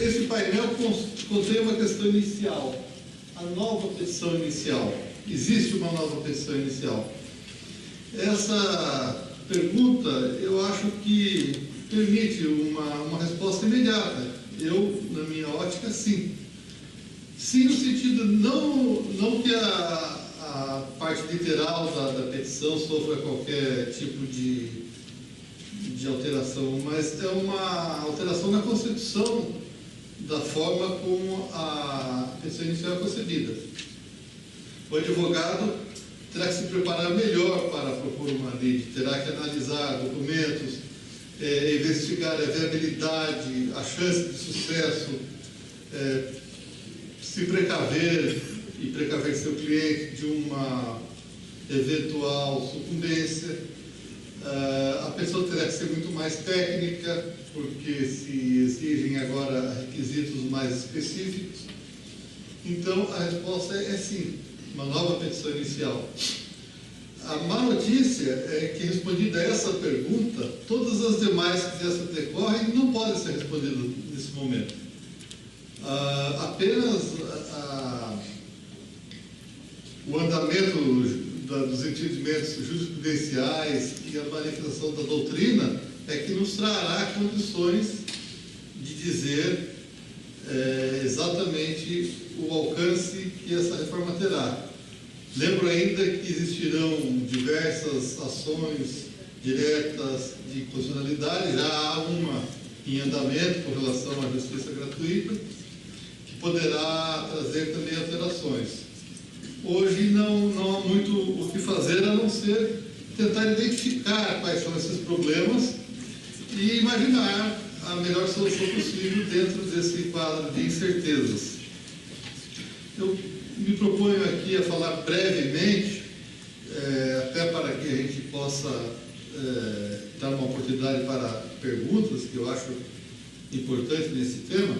esse painel contém uma questão inicial, a nova petição inicial. Existe uma nova petição inicial. Essa pergunta, eu acho que permite uma resposta imediata. Eu, na minha ótica, sim. Sim, no sentido, não que a parte literal da petição sofra qualquer tipo de alteração, mas é uma alteração na concepção da forma como a petição inicial é concebida. O advogado terá que se preparar melhor para propor uma lei, terá que analisar documentos, investigar a viabilidade, a chance de sucesso, se precaver e precaver seu cliente de uma eventual sucumbência. A pessoa terá que ser muito mais técnica, porque se exigem agora requisitos mais específicos. Então, a resposta é sim, uma nova petição inicial. A má notícia é que, respondida essa pergunta, todas as demais que dessa decorrem não podem ser respondidas nesse momento. Apenas o andamento dos entendimentos jurisprudenciais e a manifestação da doutrina é que nos trará condições de dizer exatamente o alcance que essa reforma terá. Lembro ainda que existirão diversas ações diretas de constitucionalidade, já há uma em andamento com relação à justiça gratuita, que poderá trazer também alterações. Hoje não há muito o que fazer, a não ser tentar identificar quais são esses problemas e imaginar a melhor solução possível dentro desse quadro de incertezas. Eu me proponho aqui a falar brevemente, até para que a gente possa dar uma oportunidade para perguntas, que eu acho importante nesse tema,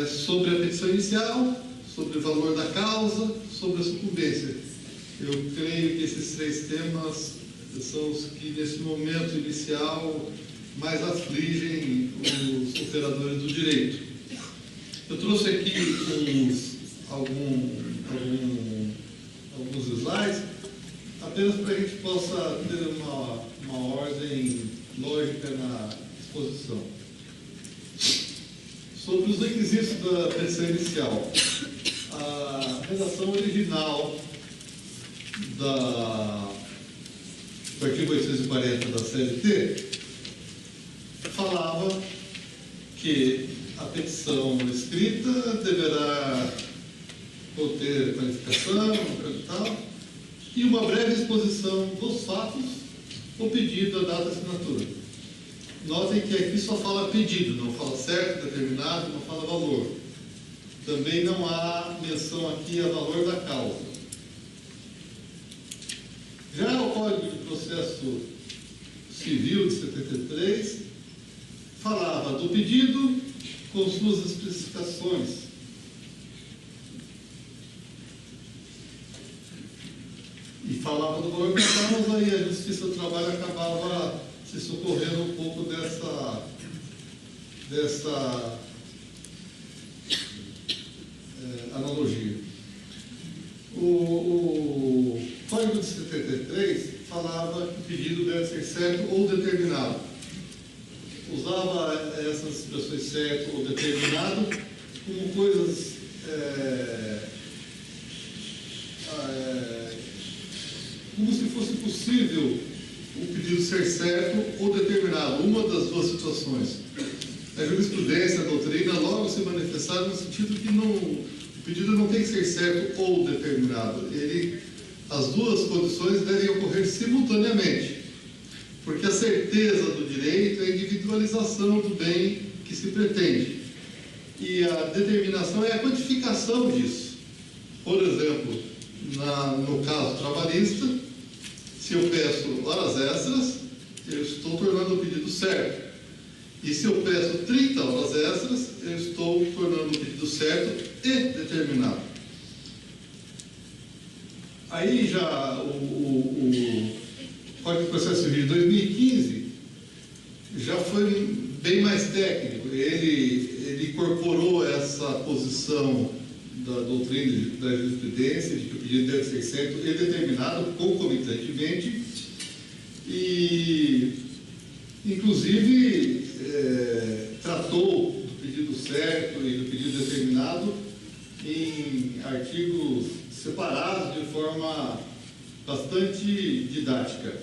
sobre a petição inicial, sobre o valor da causa, sobre a sucumbência. Eu creio que esses três temas são os que, nesse momento inicial, mais afligem os operadores do direito. Eu trouxe aqui alguns slides, apenas para a gente possa ter uma ordem lógica na exposição. Sobre os requisitos da petição inicial. A redação original do artigo 840 da CLT falava que a petição escrita deverá conter qualificação e tal, e uma breve exposição dos fatos, o pedido, a data, a assinatura. Notem que aqui só fala pedido, não fala certo, determinado, não fala valor. Também não há menção aqui a valor da causa. Já o Código de Processo Civil de 73 falava do pedido com suas especificações. E falava do valor da causa, aí a Justiça do Trabalho acabava se socorrendo um pouco dessa analogia. O Código de 73 falava que o pedido deve ser certo ou determinado. Usava essas expressões certo ou determinado como coisas como se fosse possível o pedido ser certo ou determinado, uma das duas situações. A jurisprudência, a doutrina, logo se manifestaram no sentido que o pedido não tem que ser certo ou determinado. As duas condições devem ocorrer simultaneamente, porque a certeza do direito é a individualização do bem que se pretende. E a determinação é a quantificação disso. Por exemplo, no caso trabalhista, se eu peço horas extras, eu estou tornando o pedido certo. E se eu peço 30 horas extras, eu estou tornando o pedido certo e determinado. Aí já o Código de Processo Civil de 2015 já foi bem mais técnico. Ele incorporou essa posição da doutrina da jurisprudência, de que o pedido deve ser certo e determinado concomitantemente, e, inclusive, tratou do pedido certo e do pedido determinado em artigos separados de forma bastante didática.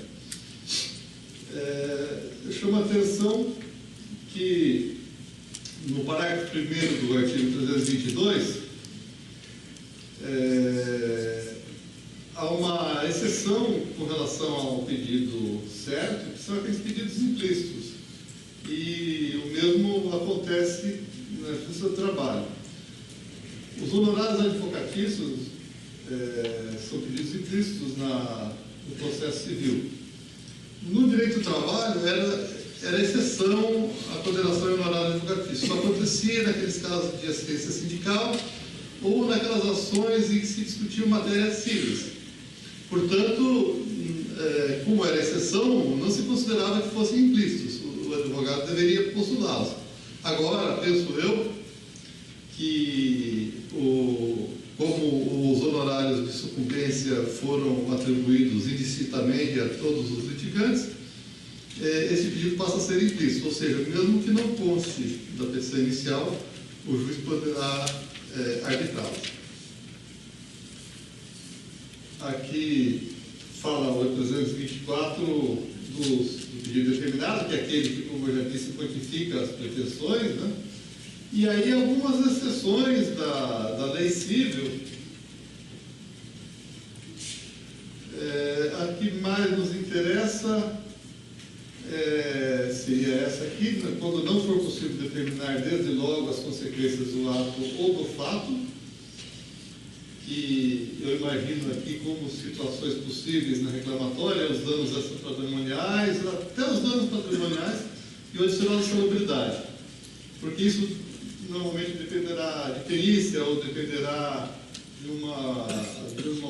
Eu chamo a atenção que no parágrafo 1º do artigo 322 há uma exceção com relação ao pedido certo, que são aqueles pedidos implícitos. E o mesmo acontece na Justiça do Trabalho. Os honorários advocatícios são pedidos implícitos no processo civil. No direito do trabalho, era exceção a condenação em honorário advocatício. Só acontecia naqueles casos de assistência sindical ou naquelas ações em que se discutiam matérias cíveis. Portanto, como era exceção, não se considerava que fossem implícitos. O advogado deveria postulá-los. Agora, penso eu, que como os honorários de sucumbência foram atribuídos indistintamente a todos os litigantes, esse pedido passa a ser implícito, ou seja, mesmo que não conste da petição inicial, o juiz poderá arbitrá-lo. Aqui fala o 324 do pedido determinado, que é aquele que, como eu já disse, quantifica as pretensões, né? E aí algumas exceções da lei civil. A que mais nos interessa seria essa aqui, né? Quando não for possível determinar desde logo as consequências do ato ou do fato, que eu imagino aqui como situações possíveis na reclamatória, os danos extrapatrimoniais, até os danos patrimoniais e o adicional de salubridade. Porque isso normalmente dependerá de perícia ou dependerá de um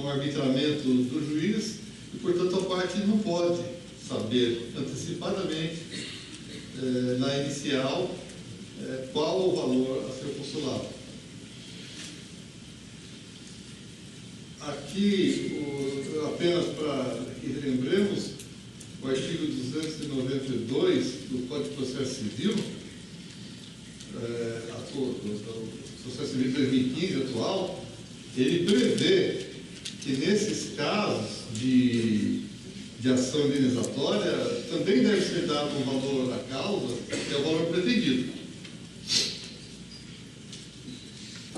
arbitramento do juiz e, portanto, a parte não pode saber antecipadamente, na inicial, qual o valor a ser postulado. Aqui, apenas para que lembremos, o artigo 292 do Código de Processo Civil, do Processo Civil de 2015 atual, ele prevê que nesses casos de ação indenizatória também deve ser dado um valor à causa, que é o valor pretendido.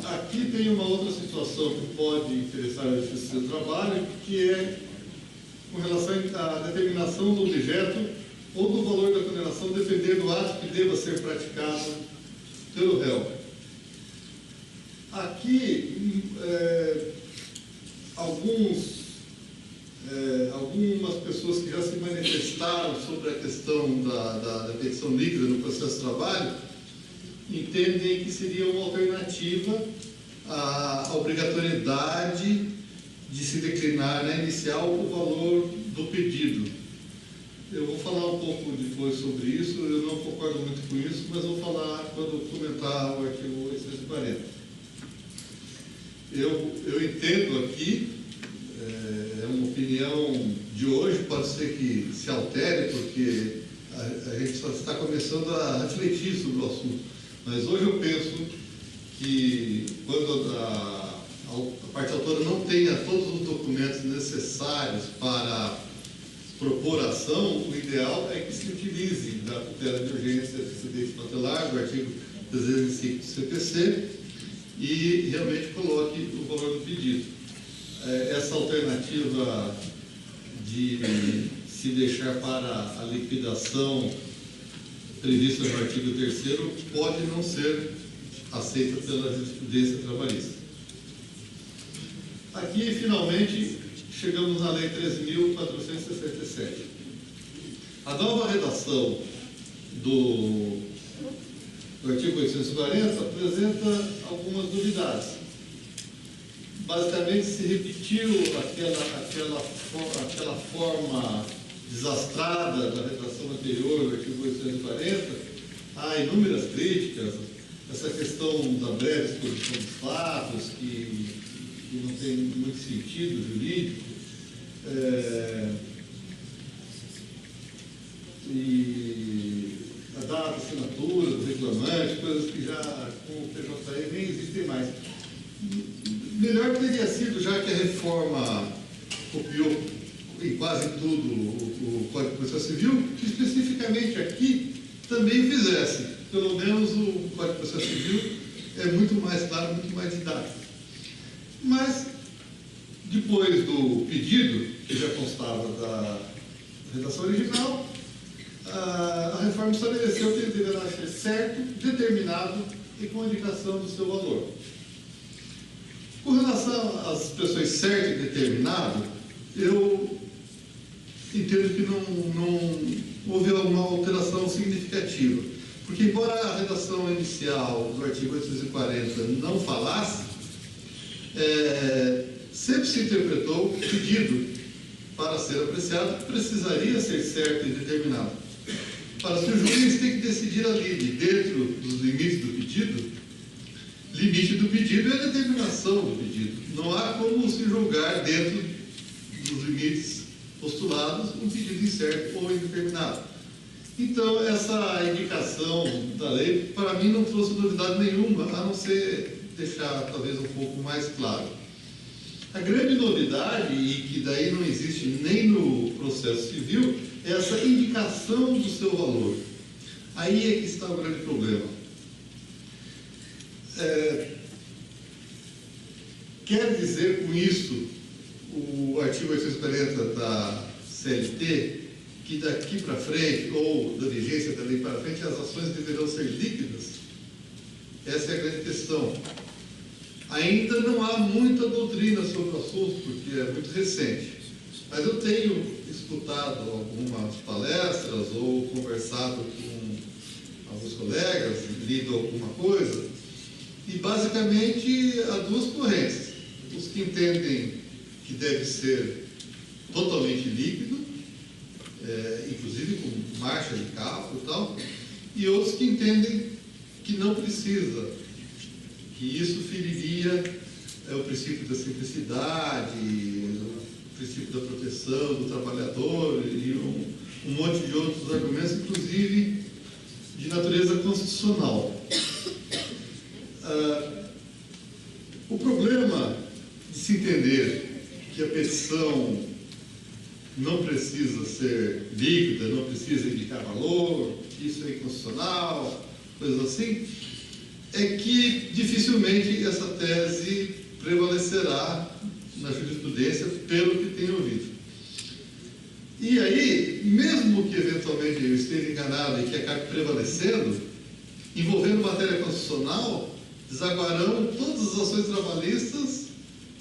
Aqui tem uma outra situação que pode interessar a Justiça do Trabalho, que é com relação à determinação do objeto ou do valor da condenação, depender do ato que deva ser praticado pelo réu. Aqui, algumas pessoas que já se manifestaram sobre a questão da petição líquida no processo de trabalho entendem que seria uma alternativa à obrigatoriedade de se declinar na inicial o valor do pedido. Eu vou falar um pouco depois sobre isso, eu não concordo muito com isso, mas vou falar quando comentar o artigo 840. Eu entendo aqui, é uma opinião de hoje, pode ser que se altere, porque a gente só está começando a refletir sobre o assunto. Mas hoje eu penso que quando a parte autora não tenha todos os documentos necessários para propor ação, o ideal é que se utilize da tutela de urgência de incidente tutelar, do artigo 305 do CPC, e realmente coloque o valor do pedido. Essa alternativa de se deixar para a liquidação prevista no artigo 3º pode não ser aceita pela jurisprudência trabalhista. Aqui, finalmente, chegamos na Lei 3.467. A nova redação do artigo 840 apresenta algumas novidades. Basicamente, se repetiu aquela forma desastrada da redação anterior do artigo 840. Há inúmeras críticas essa questão da breve exposição dos fatos, que não tem muito sentido jurídico, e a data, a assinatura do reclamante, coisas que já com o PJE nem existem mais. Melhor teria sido, já que a reforma copiou em quase tudo o Código de Processo Civil, que especificamente aqui também fizesse. Pelo menos o Código de Processo Civil é muito mais claro, muito mais didático. Mas, depois do pedido, que já constava da redação original, a reforma estabeleceu que ele deverá ser certo, determinado e com indicação do seu valor. Com relação às expressões certo e determinado, eu entendo que não houve alguma alteração significativa. Porque, embora a redação inicial do artigo 840 não falasse, sempre se interpretou que o pedido, para ser apreciado, precisaria ser certo e determinado. Para se o juiz tem que decidir ali, dentro dos limites do pedido, limite do pedido é a determinação do pedido. Não há como se julgar dentro dos limites postulados um pedido incerto ou indeterminado. Então, essa indicação da lei, para mim, não trouxe novidade nenhuma, a não ser deixar talvez um pouco mais claro. A grande novidade, e que daí não existe nem no processo civil, é essa indicação do seu valor. Aí é que está o grande problema. Quer dizer com isso, o artigo 840 da CLT, que daqui para frente, ou da vigência da lei para frente, as ações deverão ser líquidas? Essa é a grande questão. Ainda não há muita doutrina sobre o assunto, porque é muito recente. Mas eu tenho escutado algumas palestras ou conversado com alguns colegas, lido alguma coisa, e basicamente há duas correntes. Os que entendem que deve ser totalmente líquido, inclusive com marcha de carro e tal, e outros que entendem que não precisa, que isso feriria o princípio da simplicidade, o princípio da proteção do trabalhador e um monte de outros argumentos, inclusive de natureza constitucional. O problema de se entender que a petição não precisa ser líquida, não precisa indicar valor, que isso é inconstitucional, coisas assim, é que dificilmente essa tese prevalecerá na jurisprudência, pelo que tenho ouvido. E aí, mesmo que eventualmente eu esteja enganado e que acabe prevalecendo, envolvendo matéria constitucional, desaguarão todas as ações trabalhistas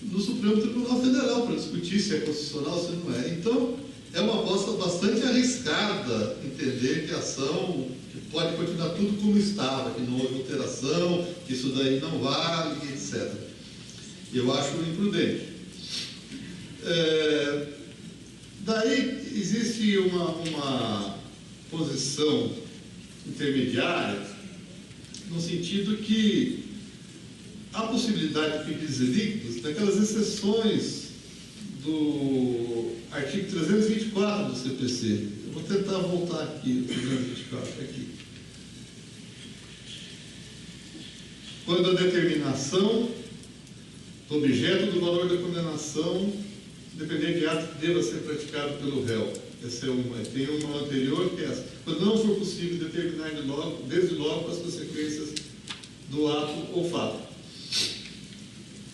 no Supremo Tribunal Federal para discutir se é constitucional ou se não é. Então, é uma aposta bastante arriscada entender que a ação que pode continuar tudo como estava, que não houve alteração, que isso daí não vale, etc. Eu acho imprudente. Daí existe uma posição intermediária, no sentido que há possibilidade de pedidos líquidos daquelas exceções do artigo 324 do CPC. Eu vou tentar voltar aqui, o 324 aqui. Quando a determinação do objeto do valor da condenação depender de ato que deva ser praticado pelo réu. Essa é uma. Tem uma anterior que é essa. Quando não for possível determinar desde logo as consequências do ato ou fato.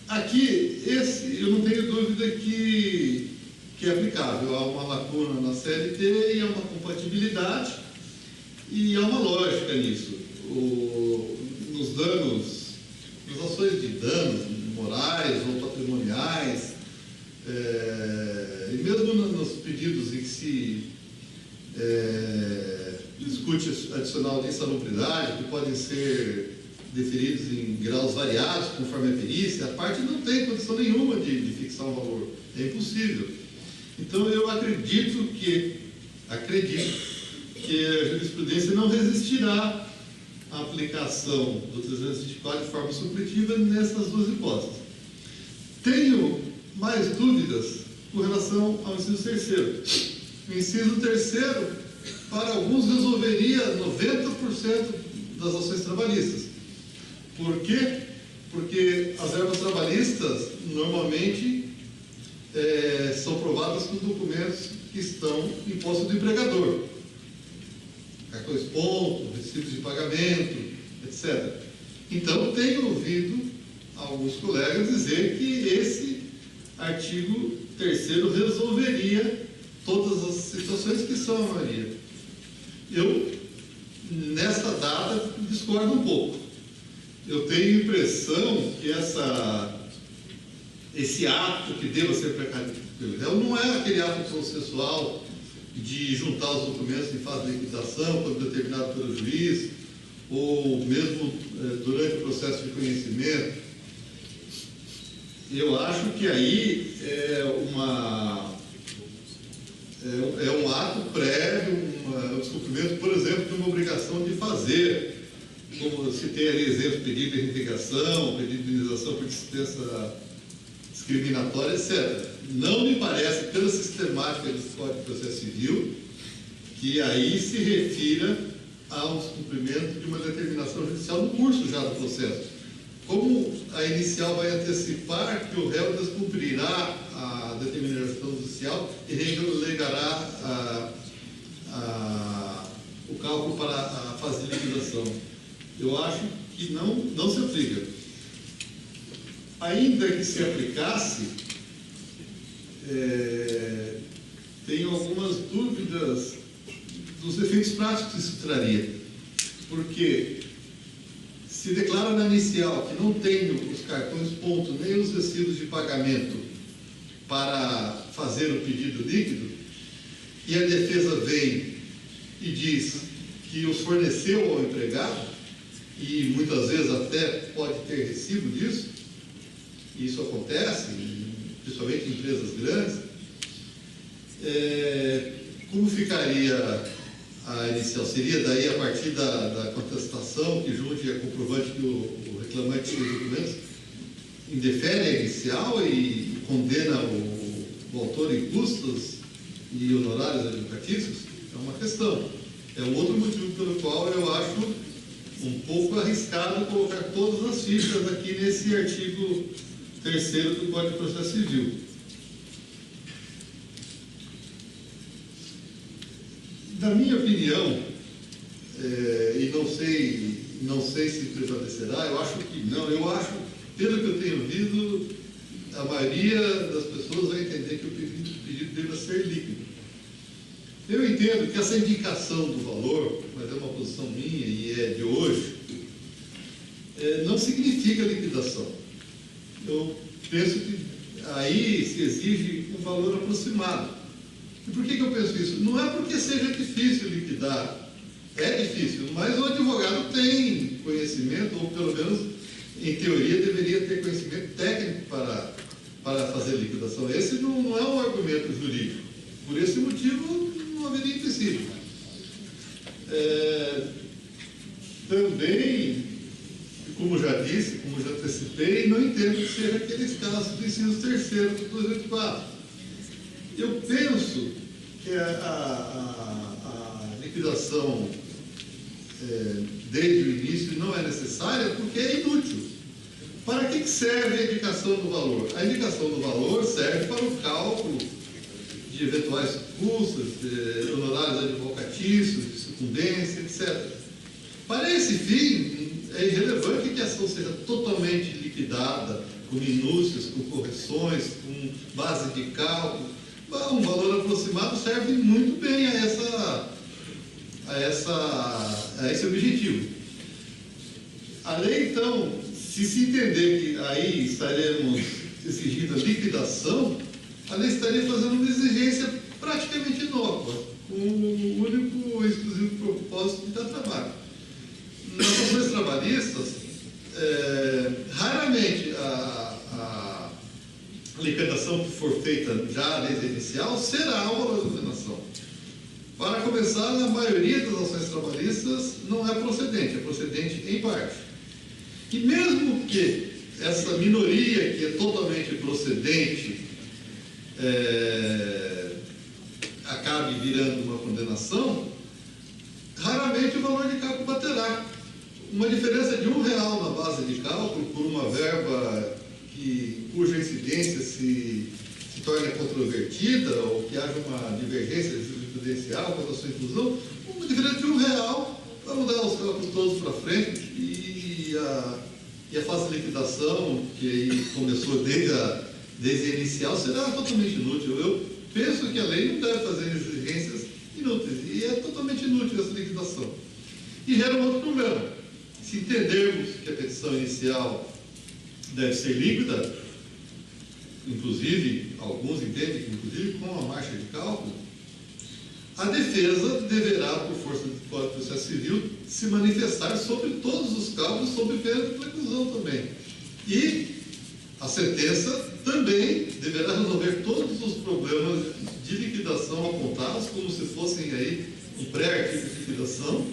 Aqui, eu não tenho dúvida que é aplicável. Há uma lacuna na CLT e há uma compatibilidade e há uma lógica nisso. Nos danos, nas ações de danos morais ou patrimoniais, e mesmo nos pedidos em que se discute adicional de insalubridade, que podem ser deferidos em graus variados, conforme a perícia, a parte não tem condição nenhuma de fixar um valor. É impossível. Então, eu acredito que a jurisprudência não resistirá a aplicação do 324 de forma supletiva nessas duas hipóteses. Tenho mais dúvidas com relação ao inciso terceiro. O inciso terceiro, para alguns, resolveria 90% das ações trabalhistas. Por quê? Porque as verbas trabalhistas, normalmente, são provadas com documentos que estão em posse do empregador. Cartões ponto, recibos de pagamento, etc. Então, tenho ouvido alguns colegas dizer que esse artigo 3º resolveria todas as situações que são a maioria. Eu, nesta data, discordo um pouco. Eu tenho a impressão que esse ato que deva ser praticado pelo réu não é aquele ato processual de juntar os documentos em fase de liquidação, quando determinado pelo juiz, ou mesmo durante o processo de conhecimento. Eu acho que aí é um ato prévio, um descumprimento, por exemplo, de uma obrigação de fazer, como se tem ali exemplo, pedido de reintegração, pedido de indenização por dispensa discriminatória, etc. Não me parece, pela sistemática do Código de Processo Civil, que aí se refira ao descumprimento de uma determinação judicial no curso já do processo. Como a inicial vai antecipar que o réu descumprirá a determinação judicial e relegará o cálculo para a fase de liquidação. Eu acho que não se aplica. Ainda que se aplicasse, tenho algumas dúvidas dos efeitos práticos que isso traria. Porque se declara na inicial que não tenho os cartões ponto nem os recibos de pagamento para fazer o pedido líquido, e a defesa vem e diz que os forneceu ao empregado, e muitas vezes até pode ter recibo disso, e isso acontece, principalmente em empresas grandes, como ficaria a inicial? Seria daí a partir da contestação que junte a comprovante que o reclamante tem documentos, indefere a inicial e condena o autor em custos e honorários advocatícios? É uma questão. É um outro motivo pelo qual eu acho um pouco arriscado colocar todas as fichas aqui nesse artigo 3º do Código de Processo Civil. Na minha opinião, e não sei se prevalecerá, eu acho que não. Eu acho, pelo que eu tenho ouvido, a maioria das pessoas vai entender que o pedido deva ser líquido. Eu entendo que essa indicação do valor, mas é uma posição minha e é de hoje, não significa liquidação. Eu penso que aí se exige um valor aproximado. E por que eu penso isso? Não é porque seja difícil liquidar. É difícil, mas o advogado tem conhecimento, ou pelo menos, em teoria, deveria ter conhecimento técnico para fazer liquidação. Esse não é um argumento jurídico. Por esse motivo, não haveria empecilho. Também, como já disse, como já antecipei, não entendo que seja aqueles casos do inciso 3º do 284. Eu penso que a liquidação desde o início não é necessária porque é inútil. Para que serve a indicação do valor? A indicação do valor serve para o cálculo de eventuais custos, honorários advocatícios, de sucumbência, etc. Para esse fim, é irrelevante que a ação seja totalmente liquidada, com minúcias, com correções, com base de cálculo. Um valor aproximado serve muito bem a esse objetivo. A lei, então, se entender que aí estaremos exigindo a liquidação, a lei estaria fazendo uma exigência praticamente inócua, com o único e exclusivo propósito de dar trabalho. Nas ações trabalhistas, raramente a liquidação que for feita já desde a inicial será uma valor de condenação. Para começar, na maioria das ações trabalhistas não é procedente em parte. E mesmo que essa minoria que é totalmente procedente acabe virando uma condenação, raramente o valor de cálculo baterá. Uma diferença de R$1 na base de cálculo por uma verba cuja incidência se torne controvertida ou que haja uma divergência jurisprudencial quanto à sua inclusão, uma diferença de R$1 vai mudar os cálculos todos para frente e a fase de liquidação, que aí começou desde a inicial, será totalmente inútil. Eu penso que a lei não deve fazer exigências inúteis e é totalmente inútil essa liquidação. E gera um outro problema. Se entendermos que a petição inicial deve ser líquida, inclusive, alguns entendem que inclusive com a marcha de cálculo, a defesa deverá, por força do Código de Processo Civil, se manifestar sobre todos os cálculos, sob pena de preclusão também. E a sentença também deverá resolver todos os problemas de liquidação apontados, como se fossem aí um pré-artigo de liquidação,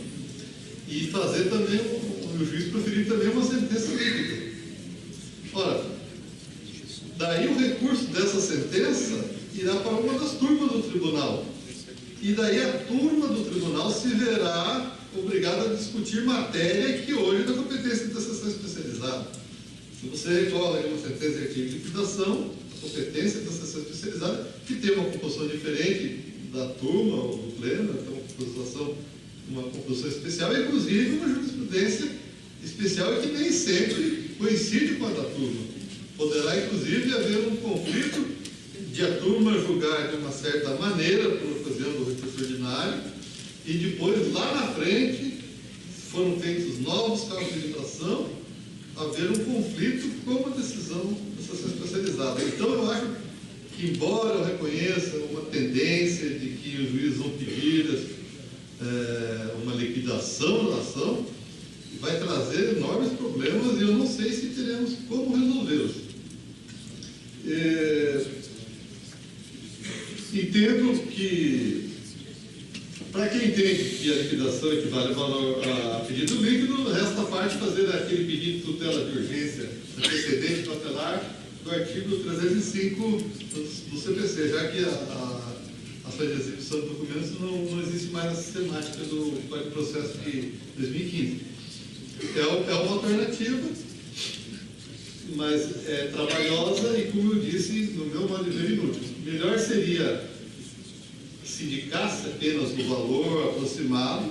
e fazer também, o juiz proferir também uma sentença líquida. Ora, daí o recurso dessa sentença irá para uma das turmas do tribunal. E daí a turma do tribunal se verá obrigada a discutir matéria que hoje é da competência da seção especializada. Se você recorre a uma sentença de artigo de liquidação, a competência da seção especializada, que tem uma composição diferente da turma ou do pleno, então uma composição especial, e inclusive uma jurisprudência especial que nem sempre coincide com a da turma. Poderá, inclusive, haver um conflito de a turma julgar de uma certa maneira, por ocasião do recurso ordinário, e depois, lá na frente, foram feitos novos cálculos de liquidação, haver um conflito com a decisão da seção especializada. Então, eu acho que, embora eu reconheça uma tendência de que os juízes vão pedir uma liquidação da ação, vai trazer enormes problemas e eu não sei se teremos como resolvê-los. Entendo que, para quem entende que a liquidação equivale ao valor a pedido líquido, resta a parte fazer aquele pedido de tutela de urgência antecedente cautelar do artigo 305 do CPC, já que a ação de execução de documentos não existe mais na sistemática do Código de Processo de 2015. É uma alternativa, mas é trabalhosa e, como eu disse, no meu modo de ver, inútil. Melhor seria se indicasse apenas o valor aproximado,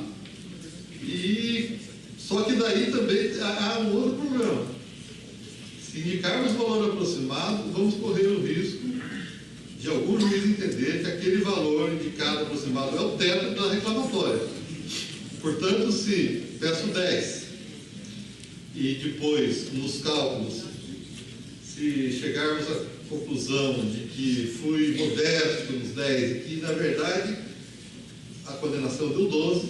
só que daí também há um outro problema. Se indicarmos o valor aproximado, vamos correr o risco de algum juiz entender que aquele valor indicado aproximado é o teto da reclamatória. Portanto, se peço 10 e depois, nos cálculos, se chegarmos à conclusão de que fui modesto nos 10 e que, na verdade, a condenação deu 12,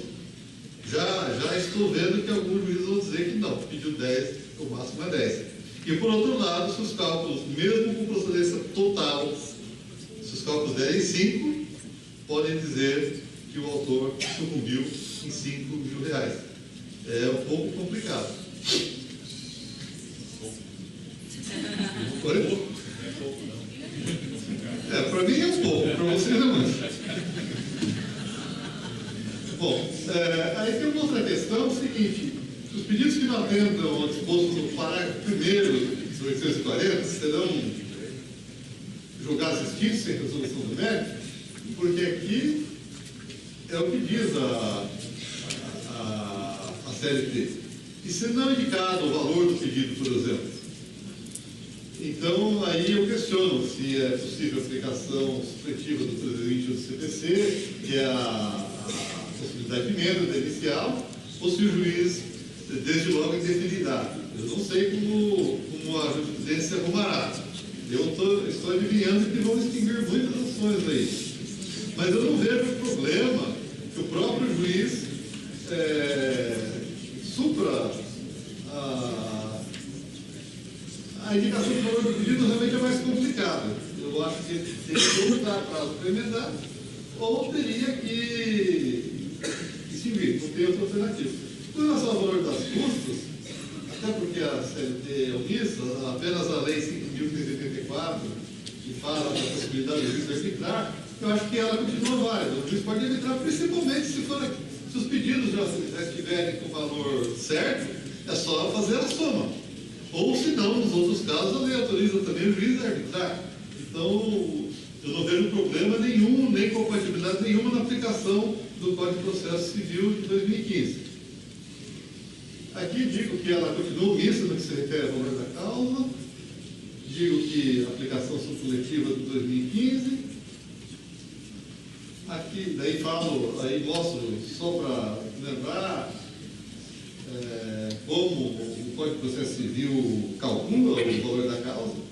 já estou vendo que alguns juízes vão dizer que não, pediu 10, o máximo é 10. E, por outro lado, se os cálculos, mesmo com procedência total, se os cálculos derem 5, podem dizer que o autor sucumbiu em R$5.000. É um pouco complicado. Para mim é um pouco, para vocês é muito. Bom, aí tem uma outra questão, o seguinte: os pedidos que não atendam ao disposto no parágrafo 1º do 840 serão julgados extintos sem resolução do mérito, porque aqui é o que diz a CLT. E se não é indicado o valor do pedido, por exemplo, então aí eu questiono se é possível a aplicação supletiva do 320 do CPC, que é a possibilidade de emenda da inicial, ou se o juiz, desde logo, indefinirá. Eu não sei como a jurisprudência arrumará. Eu estou adivinhando que vão extinguir muitas ações aí. Mas eu não vejo problema que o próprio juiz supra a indicação do valor do pedido realmente é mais complicada. Eu acho que teria que ou dar prazo para emendar, ou teria que tem outra alternativa. Com relação ao valor das custas, até porque a CLT é omissa, apenas a Lei 5.584, que fala da possibilidade do juiz arbitrar, eu acho que ela continua válida. O juiz pode arbitrar, principalmente se os pedidos já estiverem com o valor certo, é só fazer a soma. Ou, se não, nos outros casos, a lei autoriza também o juiz a arbitrar. Então, eu não vejo problema nenhum, nem compatibilidade nenhuma na aplicação do Código de Processo Civil de 2015. Aqui digo que ela continua omissa no que se refere ao valor da causa, digo que a aplicação subcoletiva de 2015. Aqui, daí falo, aí mostro, só para lembrar, como o Código de Processo Civil calcula o valor da causa.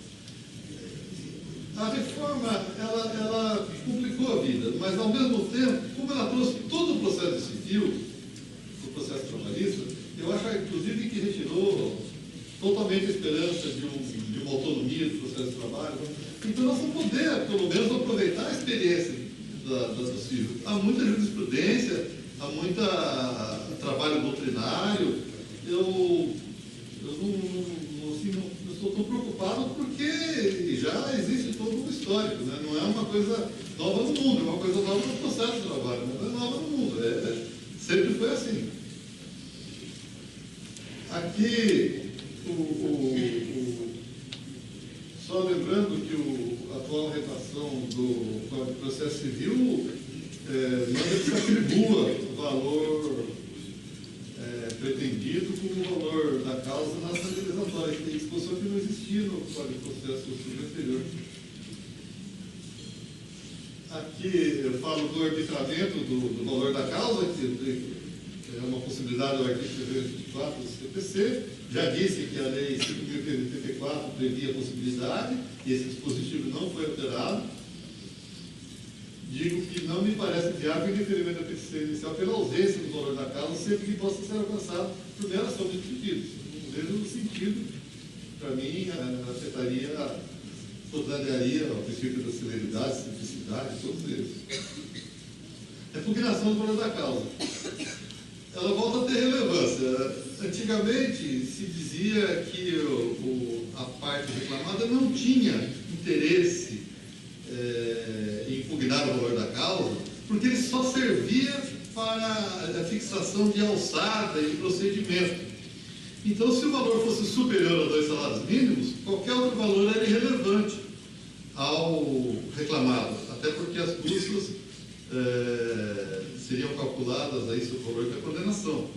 A reforma, ela complicou a vida, mas ao mesmo tempo, como ela trouxe todo o processo civil, o processo trabalhista, eu acho, inclusive, que retirou totalmente a esperança de uma autonomia do processo de trabalho. Então, nós vamos poder, pelo menos, aproveitar a experiência do civil. Há muita jurisprudência, há muito trabalho doutrinário. Eu estou tão preocupado porque já existe todo um histórico, né? Não é uma coisa nova no mundo, é uma coisa nova no processo de trabalho, não é nova no mundo, sempre foi assim. Aqui, só lembrando que a atual redação do Código de Processo Civil manda que se atribua o valor pretendido como o valor da causa na ação indenizatória, que tem disposição que não existia no Código de Processo Civil anterior. Aqui eu falo do arbitramento do valor da causa, que é uma possibilidade do artigo 324 do CPC. Já disse que a Lei 5.584 previa a possibilidade, e esse dispositivo não foi alterado. Digo que não me parece viável o indeferimento da petição inicial pela ausência do valor da causa, sempre que possa ser alcançado por mera soma de pedidos. Não vejo sentido, para mim, afetaria, contrariaria o princípio da celeridade, simplicidade, todos eles. É pugnação do valor da causa. Ela volta a ter relevância. Antigamente se dizia que a parte reclamada não tinha interesse em impugnar o valor da causa, porque ele só servia para a fixação de alçada e procedimento. Então, se o valor fosse superior a 2 salários mínimos, qualquer outro valor era irrelevante ao reclamado, até porque as custas seriam calculadas aí sobre o valor da condenação.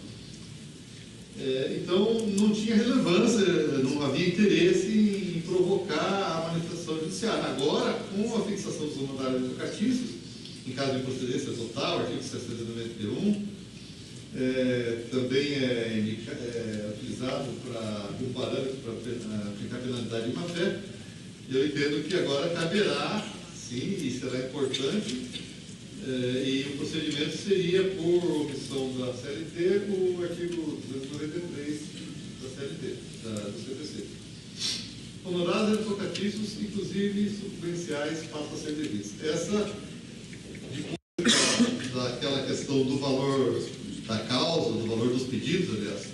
Então, não tinha relevância, não havia interesse em provocar a manifestação judiciária. Agora, com a fixação dos honorários educatícios, em caso de procedência total, artigo 691, também é utilizado como parâmetro para aplicar penalidade de má-fé. Eu entendo que agora caberá, sim, e será importante, e o procedimento seria por omissão da CLT, o artigo 293 da CLT, do CPC. Honorários educatícios, inclusive sucumbenciais, passam a ser devidos. Essa, daquela questão do valor da causa, do valor dos pedidos, aliás,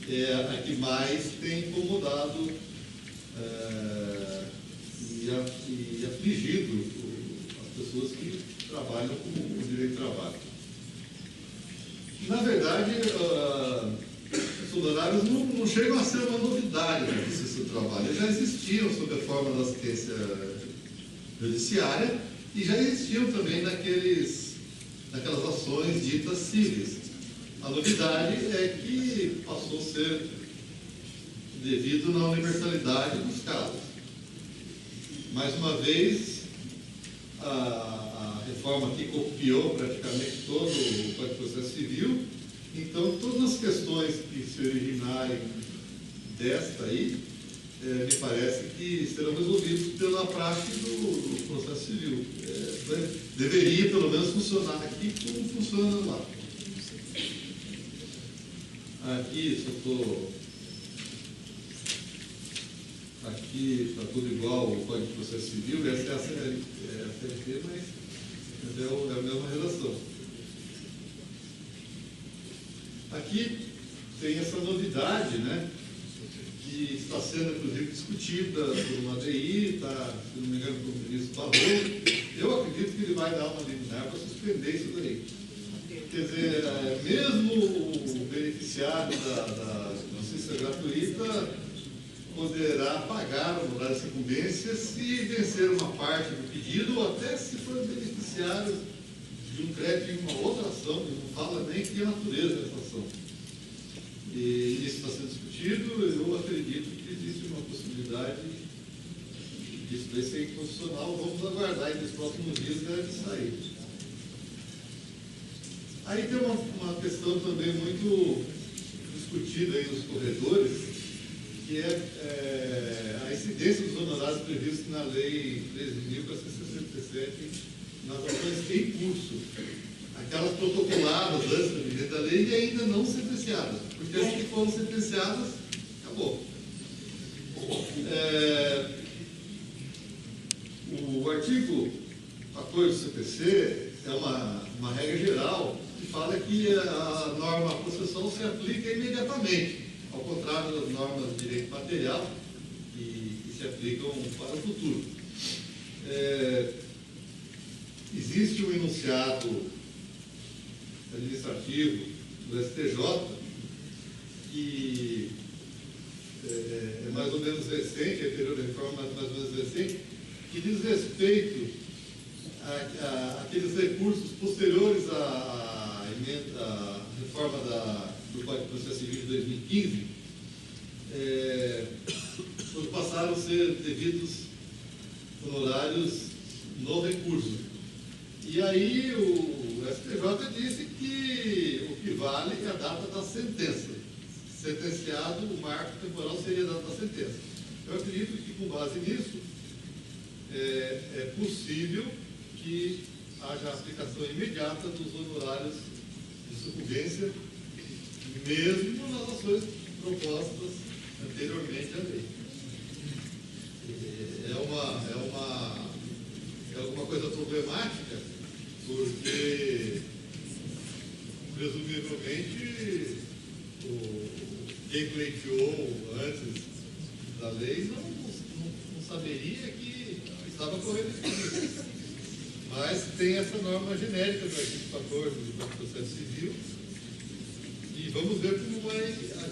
é a que mais tem incomodado e afligido as pessoas que trabalham com o direito de trabalho. Na verdade, os honorários não chegam a ser uma novidade na justiça do trabalho. Já existiam sob a forma da assistência judiciária e já existiam também naquelas ações ditas cíveis. A novidade é que passou a ser devido na universalidade dos casos. Mais uma vez, a reforma aqui copiou praticamente todo o Código de Processo Civil, então todas as questões que se originarem desta aí, me parece que serão resolvidas pela prática do processo civil. Deveria, pelo menos, funcionar aqui como funciona lá. Aqui, só estou... Aqui está tudo igual ao Código de Processo Civil, essa é a CLT, mas é a mesma redação. aqui tem essa novidade, né, que está sendo, inclusive, discutida por uma ADI, está, se não me engano, pelo ministro Barroso. Eu acredito que ele vai dar uma liminar para suspender isso daí. Quer dizer, mesmo o beneficiário da justiça gratuita poderá pagar o honorário de sucumbência se vencer uma parte do pedido ou até se for beneficiário de um crédito em uma outra ação, que não fala nem que é a natureza dessa ação. E isso está sendo discutido. Eu acredito que existe uma possibilidade disso daí ser inconstitucional. Vamos aguardar, e nos próximos dias deve sair. Aí tem uma questão também muito discutida aí nos corredores, que é a incidência dos honorários previstos na Lei 13.467 nas ações em curso. Aquelas protocoladas antes da vigência da lei e ainda não sentenciadas, porque as que foram sentenciadas, acabou. O artigo 14 do CPC é uma regra geral que fala que a norma processual se aplica imediatamente, ao contrário das normas de direito material que se aplicam para o futuro. Existe um enunciado administrativo do STJ que é mais ou menos recente, é anterior da reforma, mas mais ou menos recente, que diz respeito àqueles recursos posteriores à reforma do Código de Processo Civil de 2015, quando passaram a ser devidos honorários no recurso. E aí o STJ disse que o que vale é a data da sentença. Sentenciado, o marco temporal seria a data da sentença. Eu acredito que, com base nisso, é possível que haja aplicação imediata dos honorários de sucumbência, mesmo nas ações propostas anteriormente à lei. É alguma coisa problemática, porque, presumivelmente, quem pleiteou antes da lei não saberia que estava correndo risco. Mas tem essa norma genérica do artigo 14 do Código de Processo Civil e vamos ver como a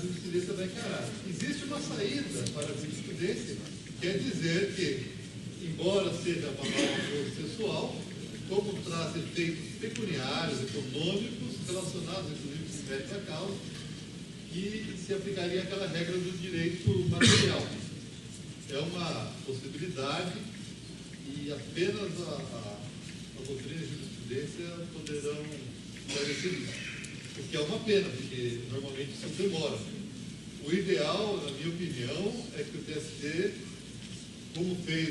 jurisprudência vai encarar. Existe uma saída para a jurisprudência, quer dizer que, embora seja uma norma processual, como traz efeitos pecuniários, econômicos, relacionados, inclusive, com o mérito da causa, que se aplicaria aquela regra do direito material. É uma possibilidade e apenas a doutrina e a jurisprudência poderão esclarecer isso. O que é uma pena, porque normalmente isso demora. O ideal, na minha opinião, é que o TST, como fez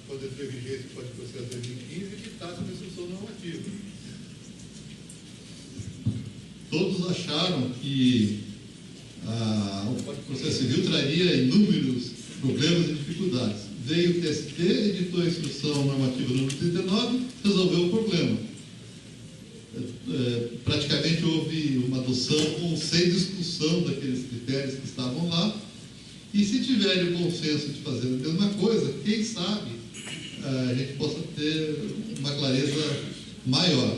quando entrou em vigência o Código de Processo 2015, evitasse uma instrução normativa. Todos acharam que o Código de Processo Civil traria inúmeros problemas e dificuldades. Veio o TST, editou a instrução normativa número 39, resolveu o problema. Praticamente houve uma adoção sem discussão daqueles critérios que estavam lá, e se tiverem o consenso de fazer a mesma coisa, quem sabe a gente possa ter uma clareza maior.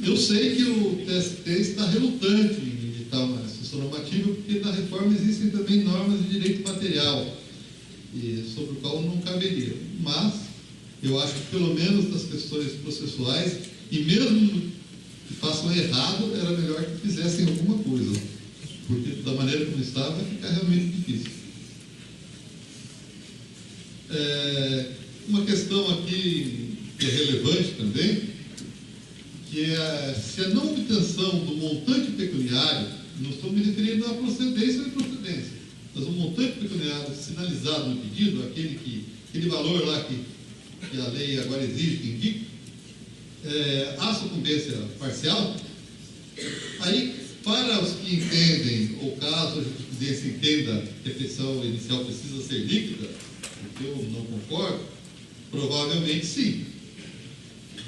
Eu sei que o TST está relutante em editar uma instrução normativa, porque na reforma existem também normas de direito material, sobre o qual não caberia. Mas eu acho que pelo menos das questões processuais, e mesmo que façam errado, era melhor que fizessem alguma coisa, porque da maneira como está vai ficar realmente difícil. Uma questão aqui que é relevante também, que é se a não obtenção do montante pecuniário, não estou me referindo à procedência ou improcedência, mas o montante pecuniário sinalizado no pedido, aquele valor lá que a lei agora exige, que indica, a sucumbência parcial, aí, para os que entendem, ou caso a jurisprudência entenda que a petição inicial precisa ser líquida, o que eu não concordo, provavelmente sim.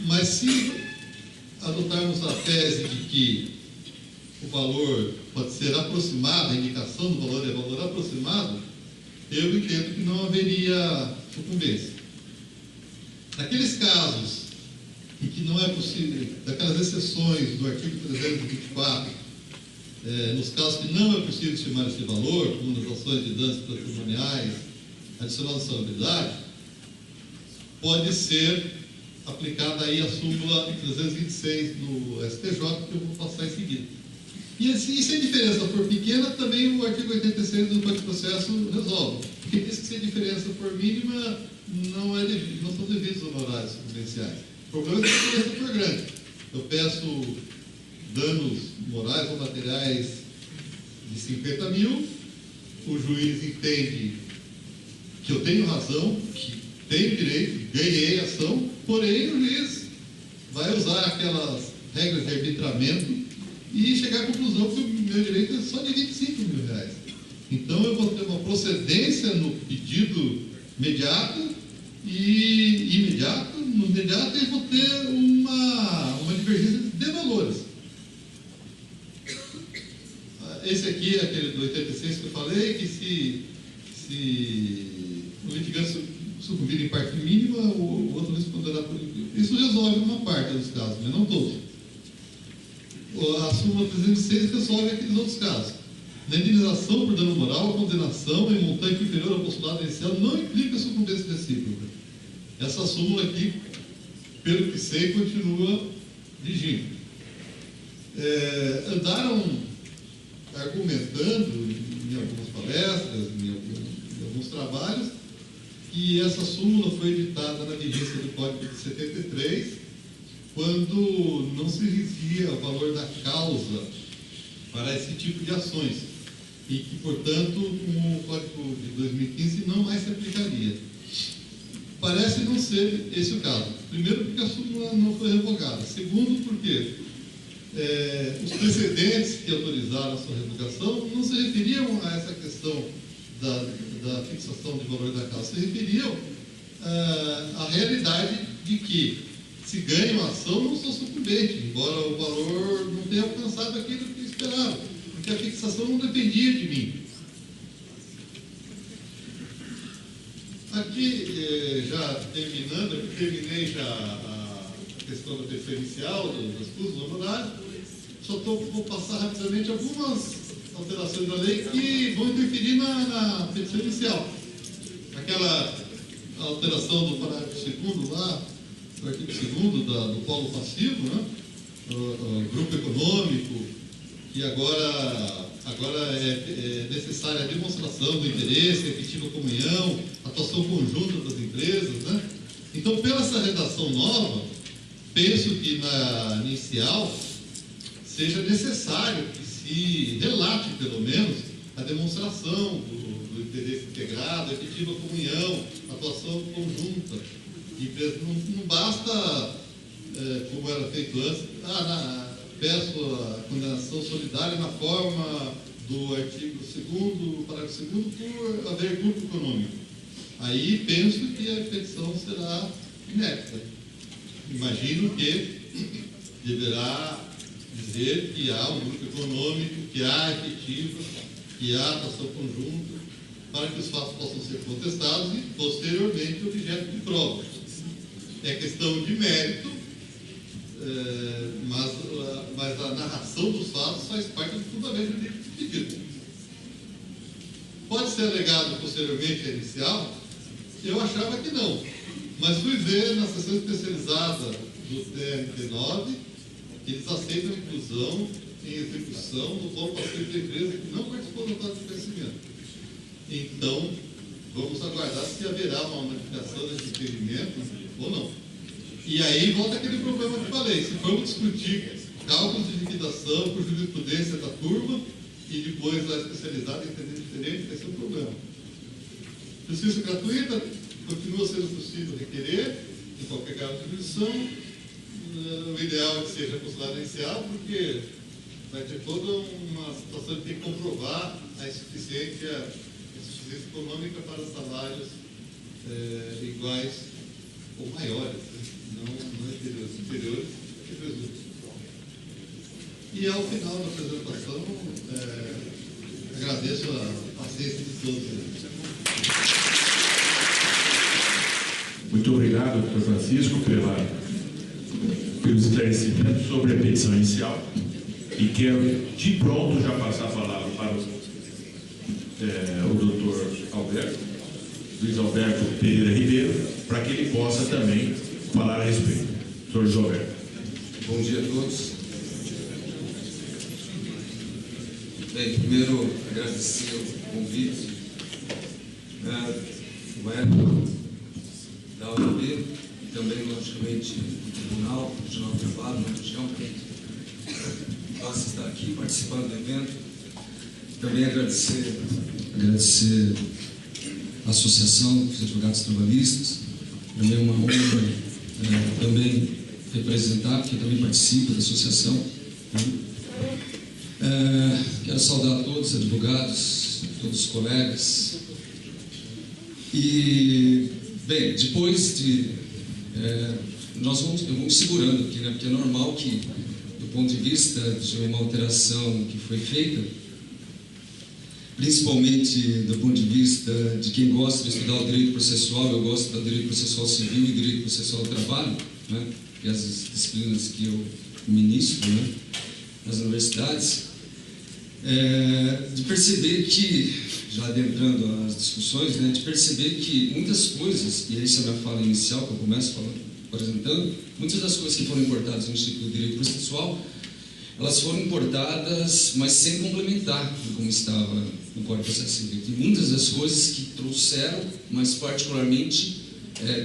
Mas se adotarmos a tese de que o valor pode ser aproximado, a indicação do valor é valor aproximado, eu entendo que não haveria sucumbência. Naqueles casos em que não é possível, daquelas exceções do artigo 324, nos casos que não é possível estimar esse valor, como nas ações de danos patrimoniais, adicional de salubridade, pode ser aplicada aí a súmula 326 do STJ, que eu vou passar em seguida. E se a diferença for pequena, também o artigo 86 do Código de Processo resolve. Porque diz que se a diferença for mínima, não são devidos honorários sucumbênciais. O problema é se a diferença for grande. Eu peço danos morais ou materiais de 50 mil, o juiz entende que eu tenho razão, que tenho direito, ganhei a ação, porém o juiz vai usar aquelas regras de arbitramento e chegar à conclusão que o meu direito é só de 25 mil reais. Então eu vou ter uma procedência no pedido imediato e no imediato eu vou ter uma divergência de valores. Esse aqui é aquele do 86 que eu falei, que se o litigante sucumbir em parte mínima, o outro responderá por incrível. Isso resolve uma parte dos casos, mas não todos. A súmula 306 resolve aqueles outros casos. Na indenização por dano moral, a condenação em montante inferior ao postulado inicial não implica sucumbência recíproca. Essa súmula aqui, pelo que sei, continua vigindo. Andaram argumentando em algumas palestras, em alguns trabalhos, que essa súmula foi editada na vigência do Código de 73, quando não se exigia o valor da causa para esse tipo de ações, e que, portanto, o Código de 2015 não mais se aplicaria. Parece não ser esse o caso. Primeiro, porque a súmula não foi revogada. Segundo, porque os precedentes que autorizaram a sua revogação não se referiam a essa questão da fixação de valor da causa, se referiam à realidade de que, se ganho a ação, não sou sucumbente, embora o valor não tenha alcançado aquilo que esperava, porque a fixação não dependia de mim. Aqui, já terminando, eu terminei já a questão da petição inicial, das custas honorários, só vou passar rapidamente algumas alterações da lei que vão interferir na petição inicial. Aquela alteração do parágrafo 2º lá, do artigo 2º do polo passivo, né? O grupo econômico, que agora é necessária a demonstração do interesse, a efetiva comunhão, atuação conjunta das empresas, né? Então, pela essa redação nova, penso que na inicial seja necessário que se relate, pelo menos, a demonstração do interesse integrado, a efetiva comunhão, atuação conjunta. Não basta, como era feito antes, peço a condenação solidária na forma do artigo 2º, parágrafo 2º, por haver grupo econômico. Aí penso que a petição será inédita. Imagino que deverá dizer que há um grupo econômico, que há efetiva, que há atuação conjunta, para que os fatos possam ser contestados e, posteriormente, objeto de prova. É questão de mérito, mas a narração dos fatos faz parte do fundamento do pedido. Pode ser alegado posteriormente a inicial? Eu achava que não, mas fui ver na seção especializada do TRT9 que eles aceitam a inclusão em execução do polo passivo da empresa que não participou do quadro de crescimento. Então, vamos aguardar se haverá uma modificação desse entendimento ou não. E aí volta aquele problema que falei, se formos discutir cálculos de liquidação por jurisprudência da turma e depois a especializada entender diferente, vai ser um problema. Justiça gratuita continua sendo possível requerer em qualquer grau de jurisdição. O ideal é que seja consulado inicial, porque vai ter toda uma situação de ter que comprovar a insuficiência econômica para salários iguais ou maiores, não inferiores, superiores que presuntem. E ao final da apresentação, agradeço a paciência de todos. Muito obrigado, Dr. Francisco, pelos esclarecimentos sobre a petição inicial. E quero, de pronto, já passar a palavra para o Dr. Alberto, Luiz Alberto Pereira Ribeiro, para que ele possa também falar a respeito. Dr. Luiz Alberto. Bom dia a todos. Bem, primeiro agradecer o convite do Hélio, da OAB, e também, logicamente, do Tribunal do Trabalho, na região, que possa estar aqui participando do evento. Também agradecer a Associação dos Advogados Trabalhistas. Também é uma honra também representar, porque eu também participo da associação. Quero saudar todos os advogados, todos os colegas. E, bem, depois de... eu vou segurando aqui, né? Porque é normal que, do ponto de vista de uma alteração que foi feita, principalmente do ponto de vista de quem gosta de estudar o direito processual, eu gosto do direito processual civil e direito processual do trabalho, né? Que é as disciplinas que eu ministro, né? Nas universidades, de perceber que, já adentrando as discussões, né, de perceber que muitas coisas, e essa é a minha fala inicial, que eu começo apresentando, muitas das coisas que foram importadas no Instituto do Direito Processual, elas foram importadas, mas sem complementar como estava no Código de Processo Civil. E muitas das coisas que trouxeram, mas particularmente,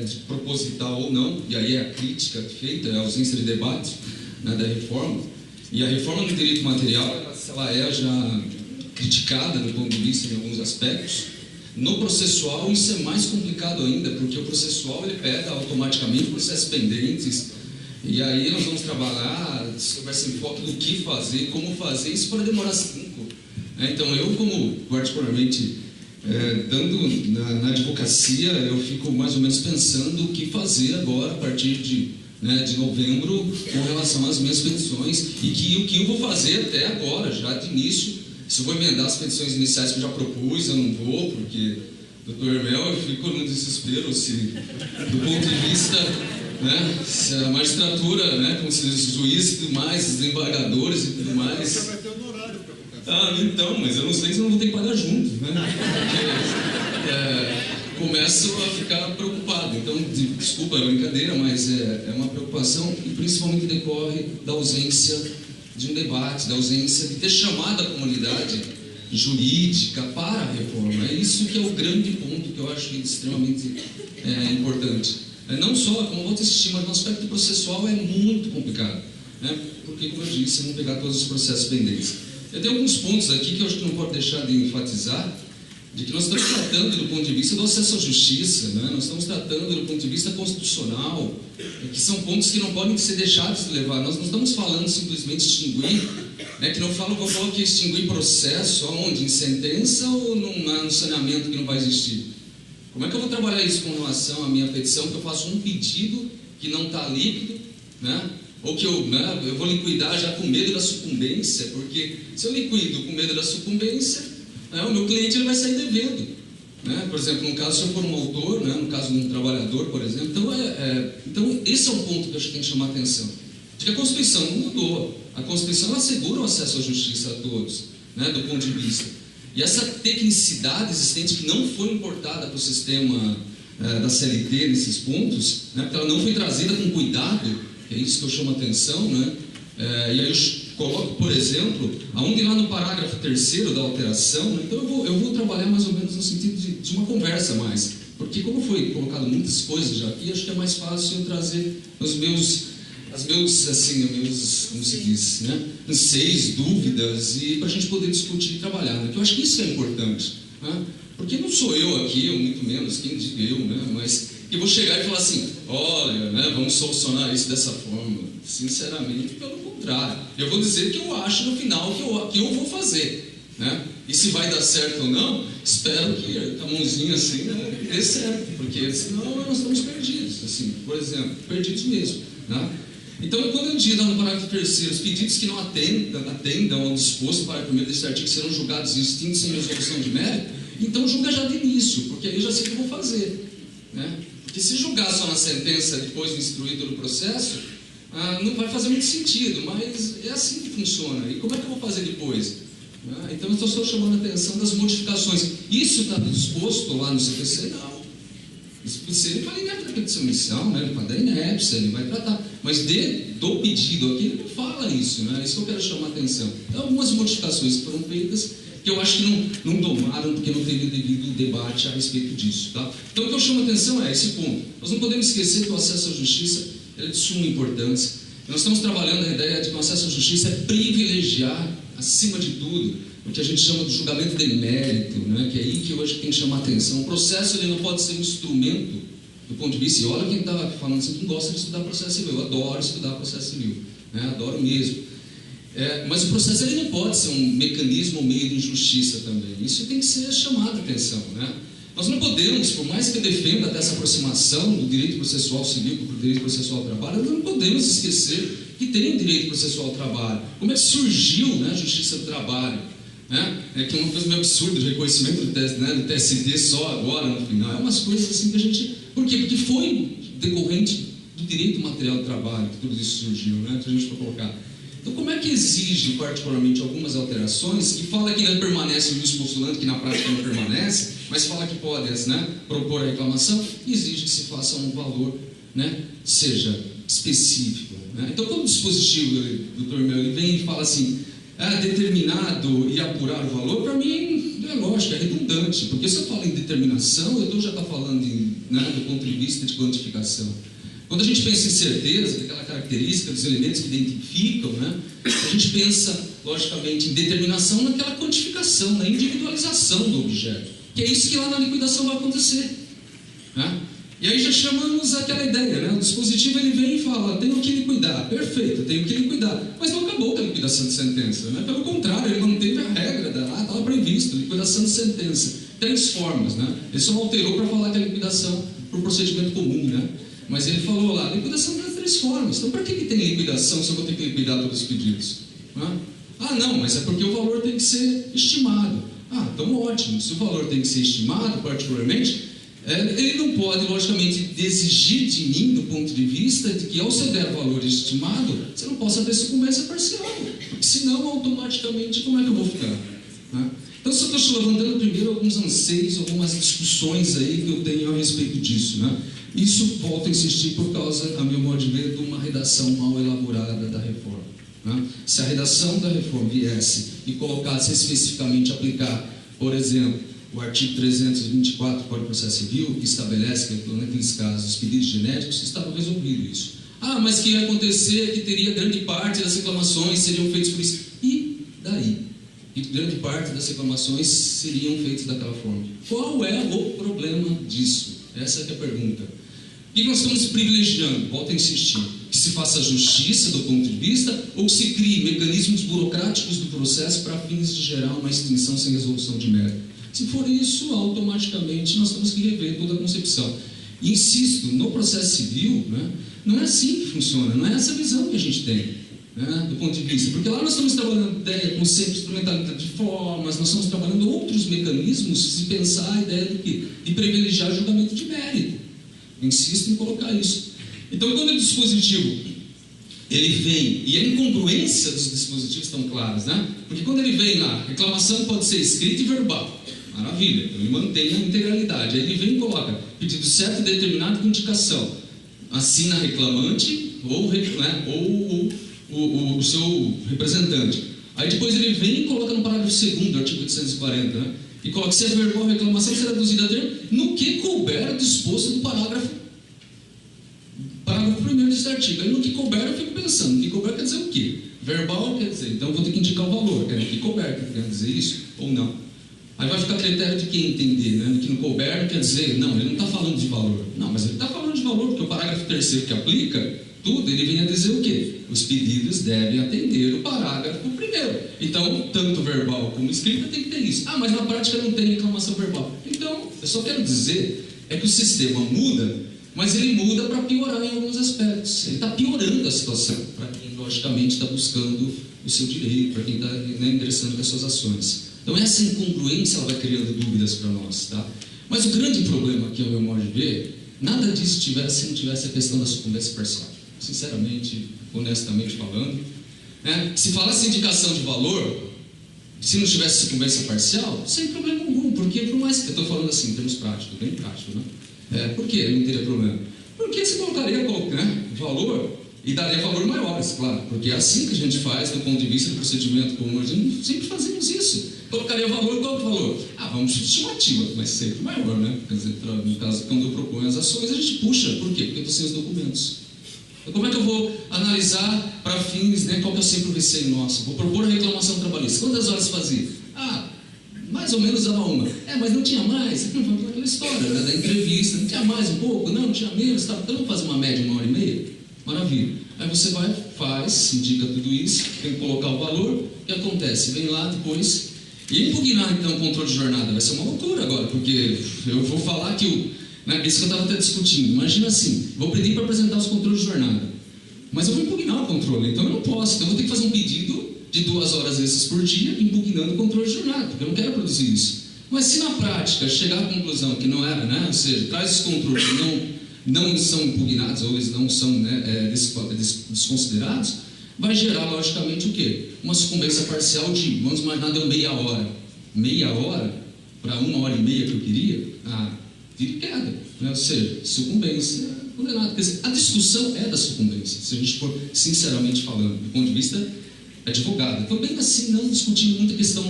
de proposital ou não, e aí é a crítica feita, é a ausência de debate, né, da reforma. E a reforma do direito material, ela é já criticada do ponto de vista em alguns aspectos. No processual, isso é mais complicado ainda, porque o processual ele pega automaticamente processos pendentes, e aí nós vamos trabalhar sobre esse enfoque do que fazer, como fazer, isso pode demorar 5. Então, eu, como particularmente dando na advocacia, eu fico mais ou menos pensando o que fazer agora, a partir de novembro, com relação às minhas petições, e o que eu vou fazer até agora, já de início. Se eu vou emendar as petições iniciais que eu já propus, eu não vou, porque, doutor Hermel, eu fico no desespero, se, do ponto de vista, né, se a magistratura, né, como se os juízes e tudo mais, os desembargadores e tudo mais... Você vai ter um horário para colocar. Ah, então, mas eu não sei se eu não vou ter que pagar junto, né? Porque começo a ficar preocupado. Então, desculpa a brincadeira, mas é uma preocupação e principalmente decorre da ausência de um debate, da ausência de ter chamado a comunidade jurídica para a reforma. É isso que é o grande ponto que eu acho extremamente importante. Não só, como eu vou insistir, mas no aspecto processual é muito complicado, né? Porque, como eu disse, vamos pegar todos os processos pendentes. Eu tenho alguns pontos aqui que eu acho que não pode deixar de enfatizar, de que nós estamos tratando do ponto de vista do acesso à justiça, né? Nós estamos tratando do ponto de vista constitucional, que são pontos que não podem ser deixados de levar. Nós não estamos falando simplesmente de extinguir, né? Que não falam que eu falo que extinguir processo, aonde? Em sentença ou num saneamento que não vai existir? Como é que eu vou trabalhar isso com relação à minha petição, que eu faço um pedido que não está líquido, né? Ou que eu vou liquidar já com medo da sucumbência, porque se eu liquido com medo da sucumbência, o meu cliente ele vai sair devendo, né? Por exemplo, no caso, se eu for um autor, né? No caso de um trabalhador, por exemplo, então esse é um ponto que eu acho que tem que chamar a atenção, de que a Constituição não mudou. A Constituição ela assegura o acesso à justiça a todos, né? Do ponto de vista. E essa tecnicidade existente que não foi importada para o sistema da CLT nesses pontos, né? Porque ela não foi trazida com cuidado, é isso que eu chamo a atenção, né? E aí eu coloco, por exemplo, aonde lá no parágrafo 3º da alteração, né? Então eu vou trabalhar mais ou menos no sentido de uma conversa mais, porque como foi colocado muitas coisas já aqui, acho que é mais fácil eu trazer os meus, como se diz, né? Anseios, dúvidas, e para a gente poder discutir e trabalhar, né? Que eu acho que isso é importante, né? Porque não sou eu aqui, ou muito menos, quem diga eu, né? Mas que vou chegar e falar assim, olha, né, vamos solucionar isso dessa forma. Sinceramente, pelo contrário. Eu vou dizer que eu acho no final que eu vou fazer, né? E se vai dar certo ou não, espero que a mãozinha assim, né, dê certo, porque senão nós estamos perdidos, assim, por exemplo, perdidos mesmo, né? Então, quando eu digo no parágrafo 3º, os pedidos que não atendam ao disposto para o 1º deste artigo serão julgados extintos sem resolução de mérito, então julga já de início, porque aí eu já sei o que eu vou fazer, né? Porque se julgar só na sentença depois de instruído no processo, não vai fazer muito sentido, mas é assim que funciona. E como é que eu vou fazer depois? Então eu estou chamando a atenção das modificações. Isso está disposto lá no CPC? Não. O CPC ele fala dentro da petição inicial, né? Ele fala da inépcia, ele vai tratar. Mas do pedido aqui, ele não fala isso, né? É isso que eu quero chamar a atenção. Então, algumas modificações foram feitas que eu acho que não tomaram porque não teve devido debate a respeito disso. Tá? Então, o que eu chamo a atenção é esse ponto. Nós não podemos esquecer que o acesso à justiça é de suma importância. Nós estamos trabalhando a ideia de que o acesso à justiça é privilegiar, acima de tudo, o que a gente chama de julgamento de mérito, né? Que é aí que hoje tem que chamar a atenção. O processo ele não pode ser um instrumento do ponto de vista, e olha quem está falando assim, quem gosta de estudar processo civil. Eu adoro estudar processo civil, né? Adoro mesmo. Mas o processo ele não pode ser um mecanismo ou meio de injustiça também. Isso tem que ser chamado a atenção, né? Nós não podemos, por mais que eu defenda dessa aproximação do direito processual civil para o direito processual ao trabalho, nós não podemos esquecer que tem o direito processual ao trabalho. Como é que surgiu, né, a justiça do trabalho? Né? É que é uma coisa meio absurda, o reconhecimento do TST só agora, no final. É umas coisas assim que a gente... Por quê? Porque foi decorrente do direito material do trabalho que tudo isso surgiu, né? Se a gente for colocar. Então, como é que exige, particularmente, algumas alterações que fala que não permanece o juiz postulante, que na prática não permanece, mas fala que pode, né, propor a reclamação, e exige que se faça um valor, né, seja específico, né? Então, quando o dispositivo, doutor Mel, ele vem e fala assim, determinado e apurar o valor, para mim não é lógico, é redundante, porque se eu falo em determinação, eu já estou falando do ponto de vista de quantificação. Quando a gente pensa em certeza, aquela característica dos elementos que identificam, né, a gente pensa, logicamente, em determinação naquela quantificação, na individualização do objeto, que é isso que lá na liquidação vai acontecer, né? E aí já chamamos aquela ideia, né? O dispositivo ele vem e fala, tenho que liquidar, perfeito, tenho que liquidar, mas não acabou com a liquidação de sentença, né? Pelo contrário, ele manteve a regra, estava previsto, liquidação de sentença, 3 formas, né? Ele só alterou para falar que a liquidação por procedimento comum, né? Mas ele falou lá, liquidação das 3 formas. Então, para que tem liquidação se eu vou ter que liquidar todos os pedidos? Não, mas é porque o valor tem que ser estimado. Então ótimo. Se o valor tem que ser estimado, particularmente, ele não pode, logicamente, exigir de mim, do ponto de vista de que, ao você der valor estimado, você não possa ter sucumbência parcial. Porque senão, automaticamente, como é que eu vou ficar? Então, só estou levantando primeiro alguns anseios, algumas discussões aí que eu tenho a respeito disso, né? Isso, volto a insistir, por causa, a meu modo de ver, de uma redação mal elaborada da reforma, né? Se a redação da reforma viesse e colocasse especificamente aplicar, por exemplo, o artigo 324 do Código de Processo Civil, que estabelece que, naqueles casos, os pedidos genéticos, estava resolvido isso. Mas que ia acontecer que teria grande parte das reclamações seriam feitas por isso. E daí? E grande parte das reclamações seriam feitas daquela forma. Qual é o problema disso? Essa é a pergunta. O que nós estamos privilegiando? Volto a insistir. Que se faça justiça do ponto de vista ou que se crie mecanismos burocráticos do processo para fins de gerar uma extinção sem resolução de mérito. Se for isso, automaticamente nós temos que rever toda a concepção. E insisto, no processo civil, né, não é assim que funciona, não é essa visão que a gente tem, né, do ponto de vista. Porque lá nós estamos trabalhando ideia, conceito de instrumentalidade de formas, nós estamos trabalhando outros mecanismos, se pensar a ideia do quê? De privilegiar julgamento de mérito. Eu insisto em colocar isso. Então, quando o dispositivo ele vem, e a incongruência dos dispositivos estão claras, né? Porque quando ele vem lá, reclamação pode ser escrita e verbal. Maravilha, então ele mantém a integralidade. Aí ele vem e coloca pedido certo e determinado com indicação. Assina reclamante ou o seu representante. Aí depois ele vem e coloca no parágrafo 2º do artigo 840, né? E coloca se é verbal a reclamação será reduzida a termo no que couber disposto do parágrafo 1º desse artigo. Aí no que couber eu fico pensando, no que couber quer dizer o quê? Verbal quer dizer, então eu vou ter que indicar o valor, no que couber quer dizer isso ou não. Aí vai ficar a critério de quem entender, né? Que no couber quer dizer, não, ele não está falando de valor. Não, mas ele está falando de valor, porque o parágrafo 3º que aplica tudo, ele vem a dizer o quê? Os pedidos devem atender o parágrafo 1º. Então, tanto verbal como escrita tem que ter isso. Mas na prática não tem reclamação verbal. Então, eu só quero dizer, é que o sistema muda mas ele muda para piorar em alguns aspectos. Ele está piorando a situação para quem, logicamente, está buscando o seu direito, para quem está, né, ingressando com as suas ações. Então, essa incongruência ela vai criando dúvidas para nós. Tá? Mas o grande problema aqui, ao meu modo de ver, nada disso tivesse se não tivesse a questão da sucumbência parcial. Sinceramente, honestamente falando, né? Se falasse indicação de valor, se não tivesse sucumbência parcial, sem problema algum. Porque, por mais que eu estou falando assim, em termos práticos, bem prático, né? Por que não teria problema? Porque você colocaria, né, valor e daria valor maiores, claro. Porque é assim que a gente faz, do ponto de vista do procedimento comum. Sempre fazemos isso. Colocaria valor, qual é o valor? Vamos de estimativa, mas sempre maior, né? Quer dizer, no caso, quando eu proponho as ações, a gente puxa. Por quê? Porque eu estou sem os documentos. Então, como é que eu vou analisar para fins, né, qual que é sempre o receio nosso? Vou propor a reclamação trabalhista. Quantas horas fazia? Mais ou menos dava uma. Mas não tinha mais. Vamos aquela história, né, da entrevista. Não tinha mais um pouco? Não tinha menos. Tá. Então, vamos fazer uma média, 1h30? Maravilha. Aí você vai, faz, indica tudo isso, tem que colocar o valor. O que acontece? Vem lá depois e impugnar, então, o controle de jornada. Vai ser uma loucura agora, porque eu vou falar que isso que eu estava até discutindo. Imagina assim, vou pedir para apresentar os controles de jornada, mas eu vou impugnar o controle, então eu não posso. Então eu vou ter que fazer um pedido de 2 horas vezes por dia, impugnando o controle de jornada, porque eu não quero produzir isso. Mas se na prática chegar à conclusão que não era, né, ou seja, traz os controles que não são impugnados, ou eles não são, né, desconsiderados, vai gerar, logicamente, o quê? Uma sucumbência parcial de, vamos imaginar, deu meia hora. Meia hora para 1h30 que eu queria, tiro e queda, né? Ou seja, sucumbência condenada. Quer dizer, a discussão é da sucumbência, se a gente for sinceramente falando, do ponto de vista advogado. Então, bem assim, não discutindo muita questão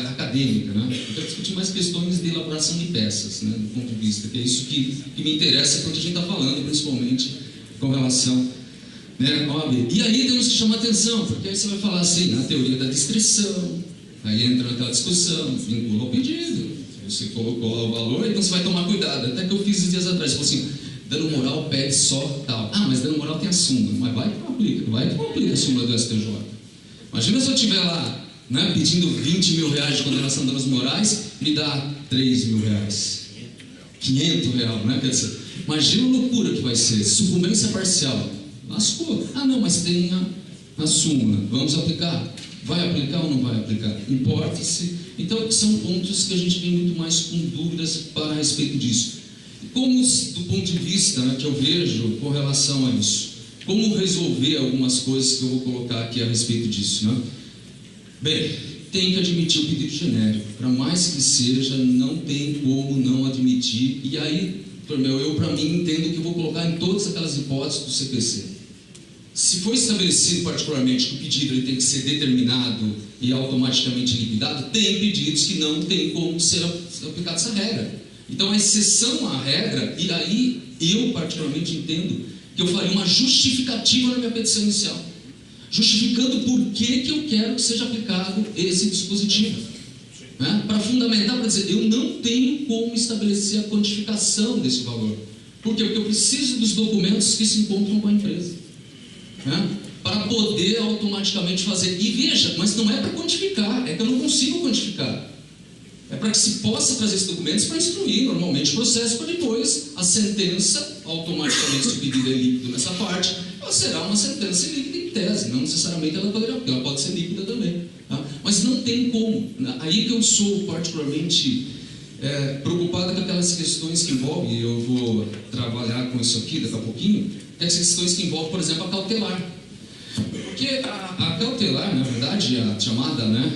acadêmica, né? Eu quero discutir mais questões de elaboração de peças, né, do ponto de vista, que é isso que me interessa quando a gente está falando, principalmente com relação, né, ao AB. E aí temos que chamar atenção, porque aí você vai falar assim, na teoria da discrição, aí entra naquela discussão, vincula ao pedido, você colocou lá o valor, então você vai tomar cuidado. Até que eu fiz uns dias atrás, falou assim, dano moral pede só tal. Mas dano moral tem a súmula, mas vai que não aplica a súmula do STJ. Imagina se eu estiver lá, né, pedindo 20 mil reais de condenação de danos morais, me dá 3 mil reais, 500 reais, né? Quer dizer, imagina a loucura que vai ser, sucumbência parcial, lascou. Não, mas tem a súmula, vamos aplicar. Vai aplicar ou não vai aplicar? Importa-se. Então, são pontos que a gente vem muito mais com dúvidas a respeito disso. Como, do ponto de vista, né, que eu vejo com relação a isso, como resolver algumas coisas que eu vou colocar aqui a respeito disso, né? Bem, tem que admitir o pedido genérico. Para mais que seja, não tem como não admitir. E aí, eu para mim entendo que eu vou colocar em todas aquelas hipóteses do CPC. Se for estabelecido particularmente que o pedido ele tem que ser determinado e automaticamente liquidado, tem pedidos que não tem como ser aplicada essa regra. Então, a exceção à regra, e aí eu particularmente entendo que eu faria uma justificativa na minha petição inicial, justificando por que eu quero que seja aplicado esse dispositivo, né? Para fundamentar, para dizer, eu não tenho como estabelecer a quantificação desse valor. Por quê? Porque eu preciso dos documentos que se encontram com a empresa, né? Para poder automaticamente fazer. E veja, mas não é para quantificar, é que eu não consigo quantificar. É para que se possa trazer esses documentos para instruir normalmente o processo, para depois a sentença, automaticamente, se o pedido é líquido nessa parte, ela será uma sentença líquida em tese, não necessariamente ela pode ser líquida também. Tá? Mas não tem como. Aí que eu sou particularmente preocupado com aquelas questões que envolvem, e eu vou trabalhar com isso aqui daqui a pouquinho, aquelas questões que envolvem, por exemplo, a cautelar. Porque a cautelar, na verdade, a chamada, né,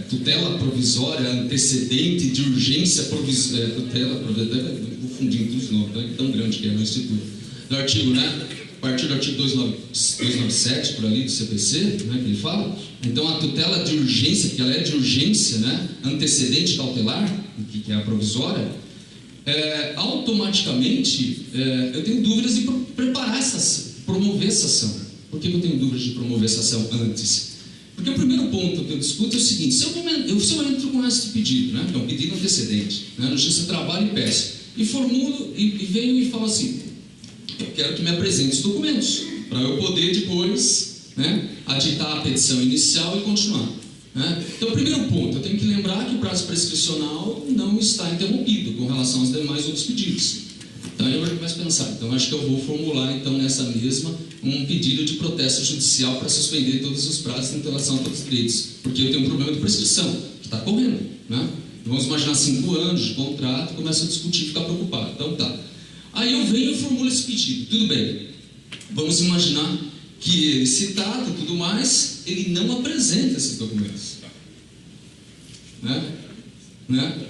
tutela provisória antecedente de urgência provisória, vou fundindo tudo de novo, tão grande que é no Instituto, do artigo, né, a partir do artigo 297, por ali, do CPC, né, que ele fala. Então, a tutela de urgência, que ela é de urgência, né, antecedente cautelar, que é a provisória, automaticamente, eu tenho dúvidas de preparar promover essa ação. Por que eu tenho dúvidas de promover essa ação antes? Porque o primeiro ponto que eu discuto é o seguinte: se eu entro com esse pedido, né, que é um pedido antecedente, né, na Justiça do Trabalho, e peço, e formulo, e venho e falo assim, eu quero que me apresente os documentos, para eu poder depois, né, aditar a petição inicial e continuar. Né? Então, o primeiro ponto, eu tenho que lembrar que o prazo prescricional não está interrompido com relação aos demais outros pedidos. Então aí eu começo a pensar, então acho que eu vou formular então nessa mesma um pedido de protesto judicial para suspender todos os prazos em relação a todos os direitos, porque eu tenho um problema de prescrição, que está correndo, né? Vamos imaginar 5 anos de contrato, começo a discutir, ficar preocupado, então tá. Aí eu venho e formulo esse pedido, tudo bem, vamos imaginar que ele, citado e tudo mais, ele não apresenta esses documentos, né?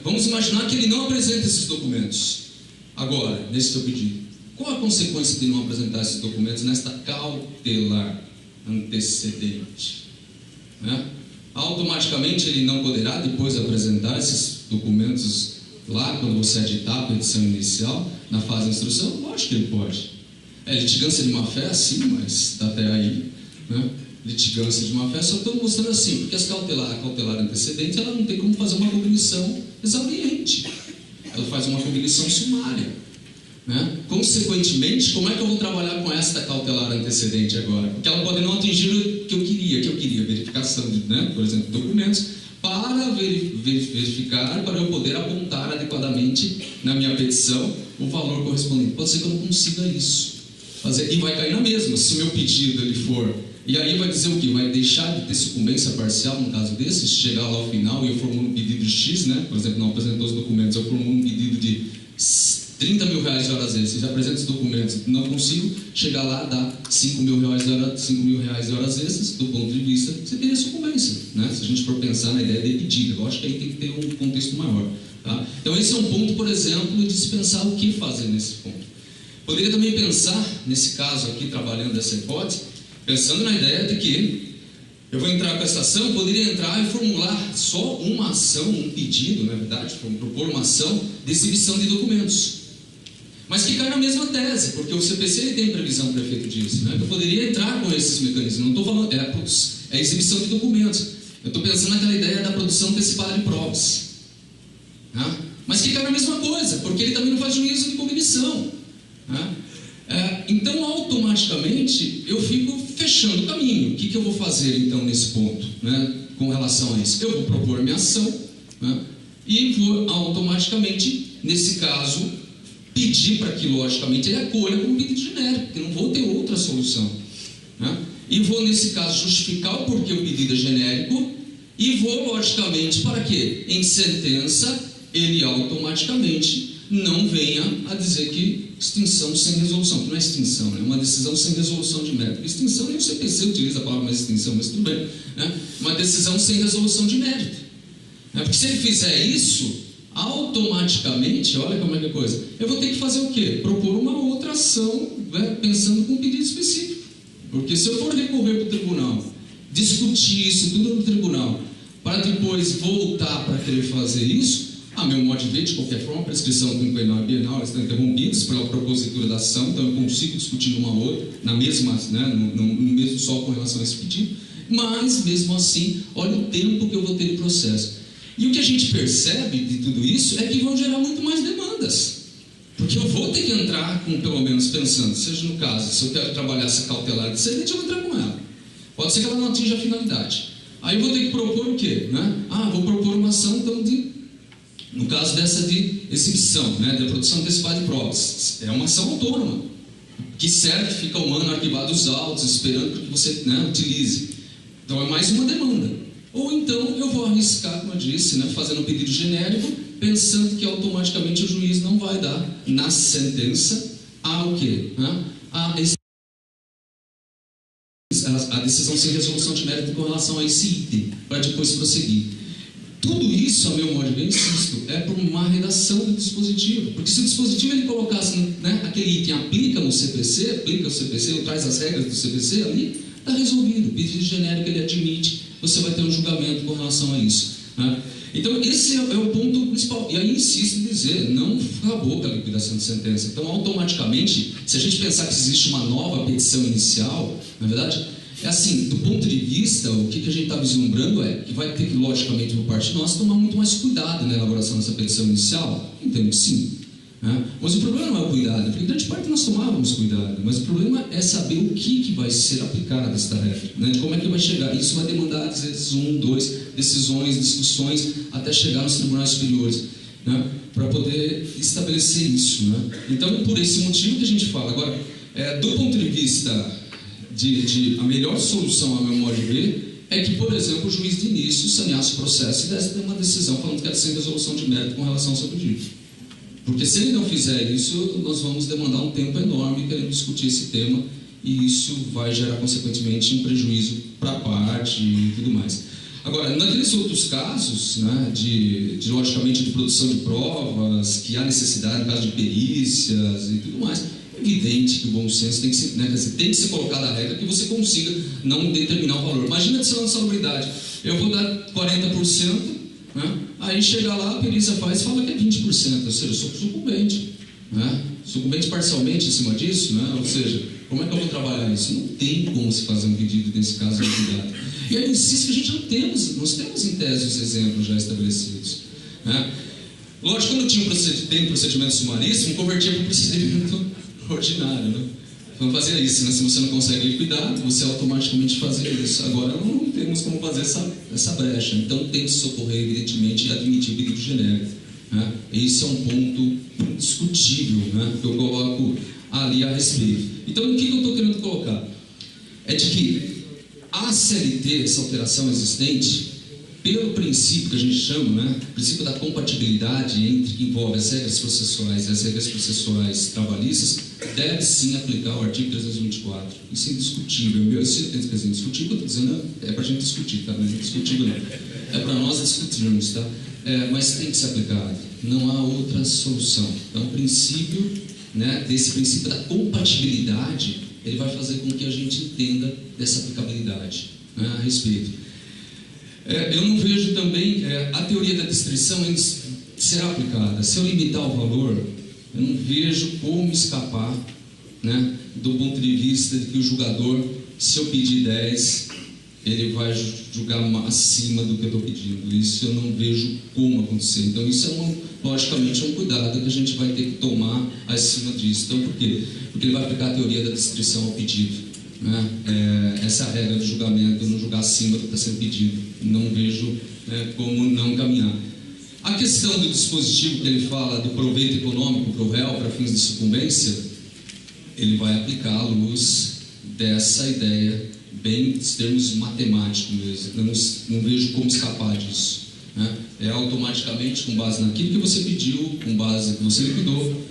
Vamos imaginar que ele não apresenta esses documentos. Agora, nesse seu pedido, qual a consequência de não apresentar esses documentos nesta cautelar antecedente? Né? Automaticamente ele não poderá depois apresentar esses documentos lá quando você editar a petição inicial, na fase de instrução? Lógico que ele pode. Litigância de má-fé, sim, mas até aí, né? Litigância de má-fé, só estou mostrando assim, porque a cautelar antecedente, ela não tem como fazer uma cognição exauriente. Ela faz uma cognição sumária, né? Consequentemente, como é que eu vou trabalhar com esta cautelar antecedente agora? Porque ela pode não atingir o que eu queria verificação de, né, por exemplo, documentos, para verificar, para eu poder apontar adequadamente na minha petição o valor correspondente. Pode ser que eu não consiga isso fazer, e vai cair na mesma, se o meu pedido ele for, e aí vai dizer o que? Vai deixar de ter sucumbência parcial no caso desse, se chegar lá ao final e eu formulo um pedido de X, né? Por exemplo, não apresentou os documentos, eu formulo um pedido de 30 mil reais de horas extras, já apresento os documentos, não consigo, chegar lá, dá 5 mil reais de horas extras, do ponto de vista, você teria sucumbência, né? Se a gente for pensar na ideia de pedida, eu acho que aí tem que ter um contexto maior, tá? Então esse é um ponto, por exemplo, de se pensar o que fazer nesse ponto. Poderia também pensar, nesse caso aqui, trabalhando essa hipótese, pensando na ideia de que eu vou entrar com essa ação, poderia entrar e formular só uma ação, um pedido, na verdade, propor uma ação de exibição de documentos. Mas que cai na mesma tese, porque o CPC ele tem previsão para efeito disso, né? Eu poderia entrar com esses mecanismos, não estou falando, é exibição de documentos. Eu estou pensando naquela ideia da produção antecipada de provas, né? Mas que cai na mesma coisa, porque ele também não faz juízo de cognição, né? Então, automaticamente, eu fico fechando o caminho. O que eu vou fazer, então, nesse ponto, né, com relação a isso? Eu vou propor minha ação, né, e vou automaticamente, nesse caso, pedir para que, logicamente, ele acolha como pedido genérico, porque não vou ter outra solução, né? E vou, nesse caso, justificar o porquê o pedido é genérico e vou, logicamente, para que, em sentença, ele automaticamente não venha a dizer que extinção sem resolução, que não é extinção, é uma decisão sem resolução de mérito. Extinção nem o CPC utiliza a palavra mais extinção, mas tudo bem, né? Uma decisão sem resolução de mérito, né? Porque se ele fizer isso, automaticamente, olha como é que é a coisa, eu vou ter que fazer o quê? Propor uma outra ação, né, pensando com um pedido específico. Porque se eu for recorrer para o tribunal, discutir isso tudo no tribunal, para depois voltar para querer fazer isso, a meu modo de ver, de qualquer forma, a prescrição quinquenal e bienal estão interrompidas pela propositura da ação, então eu consigo discutir uma outra, na mesma, né, no mesmo só com relação a esse pedido, mas, mesmo assim, olha o tempo que eu vou ter de processo. E o que a gente percebe de tudo isso é que vão gerar muito mais demandas, porque eu vou ter que entrar com, pelo menos, pensando, seja no caso, se eu quero trabalhar essa cautelar antecedente, eu vou entrar com ela. Pode ser que ela não atinja a finalidade. Aí eu vou ter que propor o quê? Né? Vou propor uma ação, então, no caso dessa de exibição, né, da produção antecipada de provas, é uma ação autônoma, que serve, fica um ano arquivado os autos, esperando que você, né, utilize. Então é mais uma demanda. Ou então eu vou arriscar, como eu disse, né, fazendo um pedido genérico, pensando que automaticamente o juiz não vai dar na sentença o quê? Né, a decisão sem resolução de mérito com relação a esse item, para depois prosseguir. Tudo isso, a meu modo de ver, insisto, é por uma redação do dispositivo. Porque se o dispositivo ele colocasse, né, aquele item aplica no CPC, aplica o CPC, ou traz as regras do CPC ali, está resolvido. O pedido genérico ele admite, você vai ter um julgamento com relação a isso, né? Então, esse é o ponto principal. E aí, insisto em dizer, não acabou com a liquidação de sentença. Então, automaticamente, se a gente pensar que existe uma nova petição inicial, na verdade, é assim, do ponto de vista, o que a gente está vislumbrando é que vai ter que, logicamente, por parte nossa, tomar muito mais cuidado na elaboração dessa petição inicial. Entendo que sim, né? Mas o problema não é o cuidado, porque grande parte nós tomávamos cuidado, mas o problema é saber o que vai ser aplicado nessa tarefa, né? Como é que vai chegar. Isso vai demandar, às vezes, 1, 2 decisões, discussões, até chegar nos tribunais superiores. né, para poder estabelecer isso, né? Então, por esse motivo que a gente fala. Agora, do ponto de vista a melhor solução à memória B é que, por exemplo, o juiz de início saneasse o processo e desse uma decisão falando que era sem resolução de mérito com relação ao seu pedido. Porque se ele não fizer isso, nós vamos demandar um tempo enorme querendo discutir esse tema, e isso vai gerar, consequentemente, um prejuízo para a parte e tudo mais. Agora, naqueles outros casos, né, logicamente, de produção de provas, que há necessidade, no caso de perícias e tudo mais, é evidente que o bom senso tem que ser, né, tem que ser colocado a regra que você consiga não determinar o valor. Imagina que você lança salubridade, eu vou dar 40%, né, aí chega lá, a perícia faz e fala que é 20%, ou seja, eu sou sucumbente, né, sucumbente parcialmente em cima disso, né, ou seja, como é que eu vou trabalhar isso? Não tem como se fazer um pedido nesse caso de cuidado. E aí eu insisto que a gente nós temos em tese os exemplos já estabelecidos, né? Lógico, quando tem procedimento sumaríssimo, convertia para o procedimento ordinário, né? Então fazia isso, né? Se você não consegue liquidar, você automaticamente fazia isso. Agora não temos como fazer essa brecha, então tem que socorrer, evidentemente, e admitir pedido genérico, né? Esse é um ponto indiscutível, né, que eu coloco ali a respeito. Então, o que eu estou querendo colocar? É de que a CLT, essa alteração existente, pelo princípio que a gente chama, né, princípio da compatibilidade entre que envolve as regras processuais e as regras processuais trabalhistas, deve sim aplicar o artigo 324. Isso é indiscutível. Isso é indiscutível, eu estou dizendo, é para a gente discutir, tá? Não é indiscutível, não. É para nós discutirmos, tá? Mas tem que ser aplicado. Não há outra solução. Então, o princípio, né, desse princípio da compatibilidade, ele vai fazer com que a gente entenda dessa aplicabilidade, né, a respeito. Eu não vejo também a teoria da distrição será aplicada. Se eu limitar o valor, eu não vejo como escapar, né, do ponto de vista de que o julgador, se eu pedir 10, ele vai julgar acima do que eu estou pedindo. Isso eu não vejo como acontecer. Então, isso logicamente, é um cuidado que a gente vai ter que tomar acima disso. Então, por quê? Porque ele vai aplicar a teoria da distrição ao pedido, né? Essa é a regra do julgamento, não julgar acima do que está sendo pedido. Não vejo, né, como não caminhar. A questão do dispositivo que ele fala do proveito econômico para o réu, para fins de sucumbência, ele vai aplicar à luz dessa ideia, bem em termos matemáticos mesmo. Eu não vejo como escapar disso, né? É automaticamente com base naquilo que você pediu, com base que você liquidou.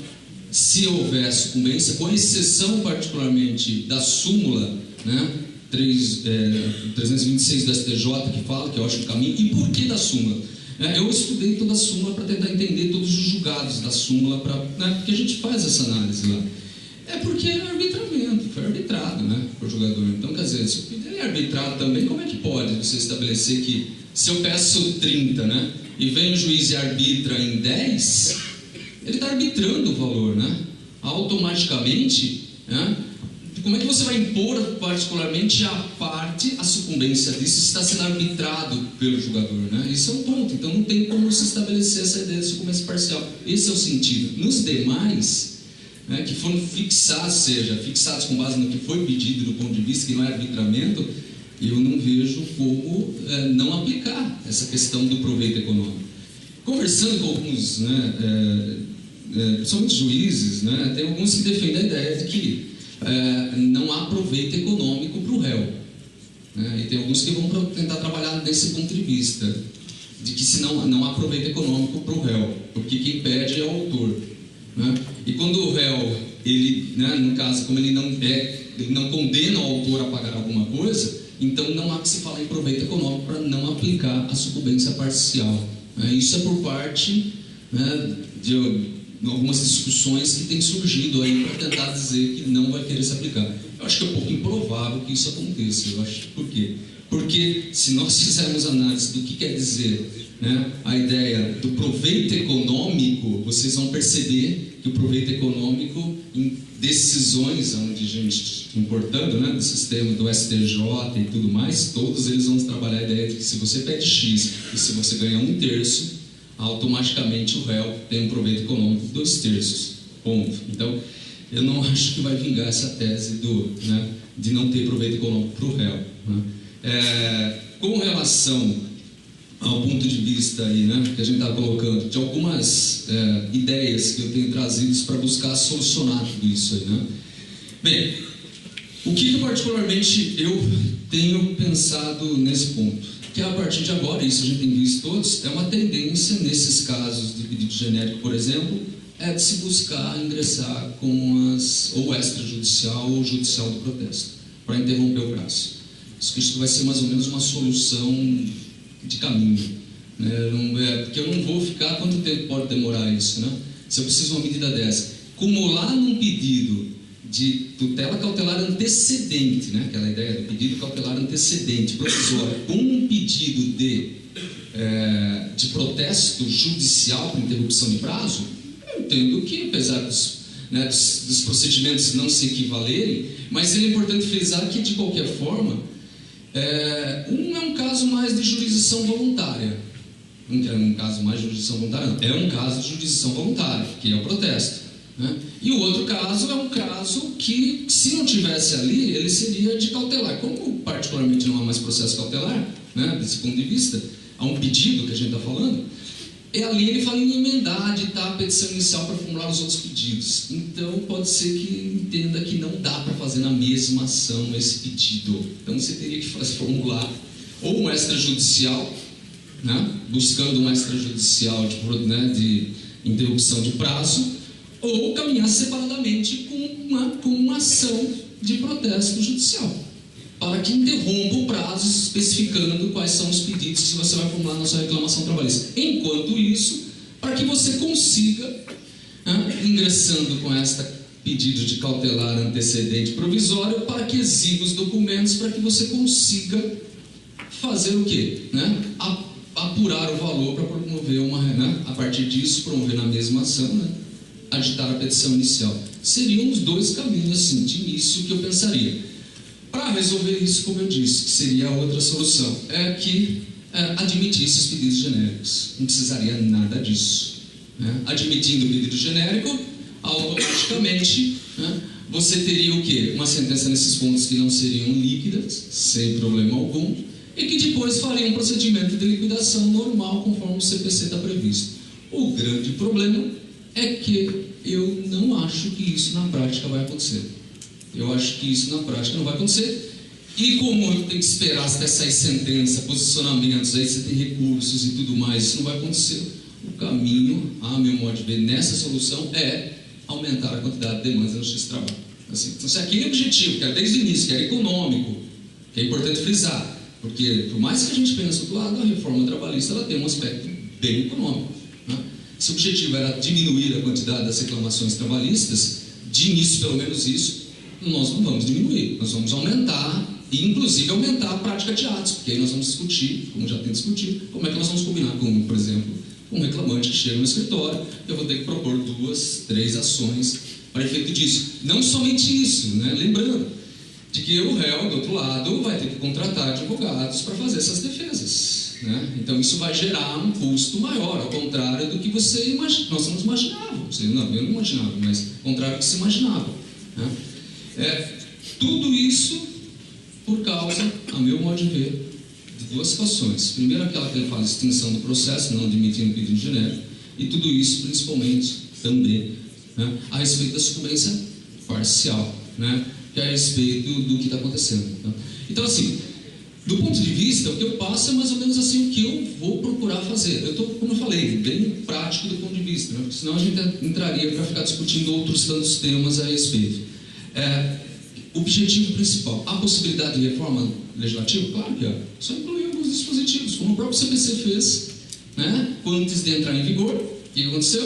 Se houver sucumbência, com exceção particularmente da súmula, né, 326 do STJ, que fala, que eu acho o caminho. E por que da súmula? Eu estudei toda a súmula para tentar entender todos os julgados da súmula, né, porque a gente faz essa análise lá. É porque é arbitramento, foi arbitrado, né, por jogador. Então, quer dizer, se ele é arbitrado também, como é que pode você estabelecer que, se eu peço 30, né, e vem o juiz e arbitra em 10, ele está arbitrando o valor, né, automaticamente, né? Como é que você vai impor, particularmente, à parte a sucumbência disso se está sendo arbitrado pelo jogador, né? Isso é um ponto. Então, não tem como se estabelecer essa ideia de sucumbência parcial. Esse é o sentido. Nos demais, né, que foram fixados, seja, fixados com base no que foi pedido do ponto de vista que não é arbitramento, eu não vejo como não aplicar essa questão do proveito econômico. Conversando com alguns, né, principalmente juízes, né, tem alguns que defendem a ideia de que não há proveito econômico para o réu, né, e tem alguns que vão tentar trabalhar desse ponto de vista, de que se não há proveito econômico para o réu, porque quem pede é o autor, né? E quando o réu, ele, né, no caso, como ele não condena o autor a pagar alguma coisa, então não há que se falar em proveito econômico para não aplicar a sucumbência parcial, né? Isso é por parte, né, de algumas discussões que têm surgido aí para tentar dizer que não vai querer se aplicar. Eu acho que é um pouco improvável que isso aconteça. Eu acho, por quê? Porque se nós fizermos análise do que quer dizer, né, a ideia do proveito econômico, vocês vão perceber que o proveito econômico, em decisões onde a gente, importando, né, do sistema do STJ e tudo mais, todos eles vão trabalhar a ideia de que se você pede X e se você ganha 1/3, automaticamente o réu tem um proveito econômico de 2/3, ponto. Então, eu não acho que vai vingar essa tese né, de não ter proveito econômico para o réu, né? Com relação ao ponto de vista aí, né, que a gente está colocando, de algumas ideias que eu tenho trazido para buscar solucionar tudo isso aí, né? Bem, o que particularmente eu tenho pensado nesse ponto? Que a partir de agora, isso a gente tem visto todos, é uma tendência nesses casos de pedido genérico, por exemplo, é de se buscar ingressar com ou extrajudicial ou judicial do protesto, para interromper o prazo. Isso vai ser mais ou menos uma solução de caminho, né? Porque eu não vou ficar, quanto tempo pode demorar isso, né? Se eu preciso de uma medida dessa, acumular num pedido de tutela cautelar antecedente, né? Aquela ideia do pedido cautelar antecedente provisório, com um pedido de protesto judicial por interrupção de prazo, eu entendo que, apesar dos procedimentos não se equivalerem, mas é importante frisar que, de qualquer forma, é um caso mais de jurisdição voluntária. Não é um caso mais de jurisdição voluntária, não. É um caso de jurisdição voluntária, que é o protesto, né? E o outro caso é um caso que, se não tivesse ali, ele seria de cautelar. Como particularmente não há mais processo cautelar, né, desse ponto de vista, há um pedido que a gente está falando, ali ele fala em emendar, editar a petição inicial para formular os outros pedidos. Então pode ser que entenda que não dá para fazer na mesma ação esse pedido. Então você teria que formular ou um extrajudicial, né, buscando um extrajudicial de interrupção de prazo, ou caminhar separadamente com uma ação de protesto judicial, para que interrompa o prazo, especificando quais são os pedidos que você vai formular na sua reclamação trabalhista. Enquanto isso, para que você consiga, ingressando com esta pedido de cautelar antecedente provisório, para que exiba os documentos, para que você consiga fazer o quê? Apurar o valor para promover a partir disso, promover na mesma ação, agitar a petição inicial. Seriam os dois caminhos, assim, de início que eu pensaria. Para resolver isso, como eu disse, que seria a outra solução, é que admitisse os pedidos genéricos. Não precisaria nada disso, né? Admitindo o pedido genérico, automaticamente, você teria o quê? Uma sentença nesses pontos que não seriam líquidas, sem problema algum, e que depois faria um procedimento de liquidação normal, conforme o CPC está previsto. O grande problema é que eu não acho que isso na prática vai acontecer. Eu acho que isso na prática não vai acontecer. E como eu tenho que esperar até sair sentença, posicionamentos, aí você tem recursos e tudo mais, isso não vai acontecer. O caminho, a meu modo de ver, nessa solução é aumentar a quantidade de demandas na justiça de trabalho. Assim, então, se aquele objetivo, que é desde o início, que era econômico, que é importante frisar, porque por mais que a gente pense do lado, a reforma trabalhista ela tem um aspecto bem econômico, né? Se o objetivo era diminuir a quantidade das reclamações trabalhistas, de início pelo menos isso, nós não vamos diminuir, nós vamos aumentar, e inclusive aumentar a prática de atos, porque aí nós vamos discutir, como já tem discutido, como é que nós vamos combinar com, por exemplo, um reclamante que chega no escritório, eu vou ter que propor 2, 3 ações para efeito disso. Não somente isso, né? Lembrando de que o réu, do outro lado, vai ter que contratar advogados para fazer essas defesas, né? Então isso vai gerar um custo maior, ao contrário do que você imagina. Nós não imaginávamos, eu não imaginava, mas ao contrário do que se imaginava, né? Tudo isso por causa, a meu modo de ver, de 2 situações. Primeiro, aquela que ele fala de extinção do processo, não admitindo pedido genérico, e tudo isso principalmente também, né, a respeito da sucumbência parcial, né, que é a respeito do que está acontecendo. Tá? Então, assim, do ponto de vista, o que eu passo é mais ou menos assim o que eu vou procurar fazer. Eu estou, como eu falei, bem prático do ponto de vista, né, porque senão a gente entraria para ficar discutindo outros tantos temas a respeito. Objetivo principal, a possibilidade de reforma legislativa? Claro que é. Só incluir alguns dispositivos, como o próprio CPC fez, né? Antes de entrar em vigor. O que aconteceu?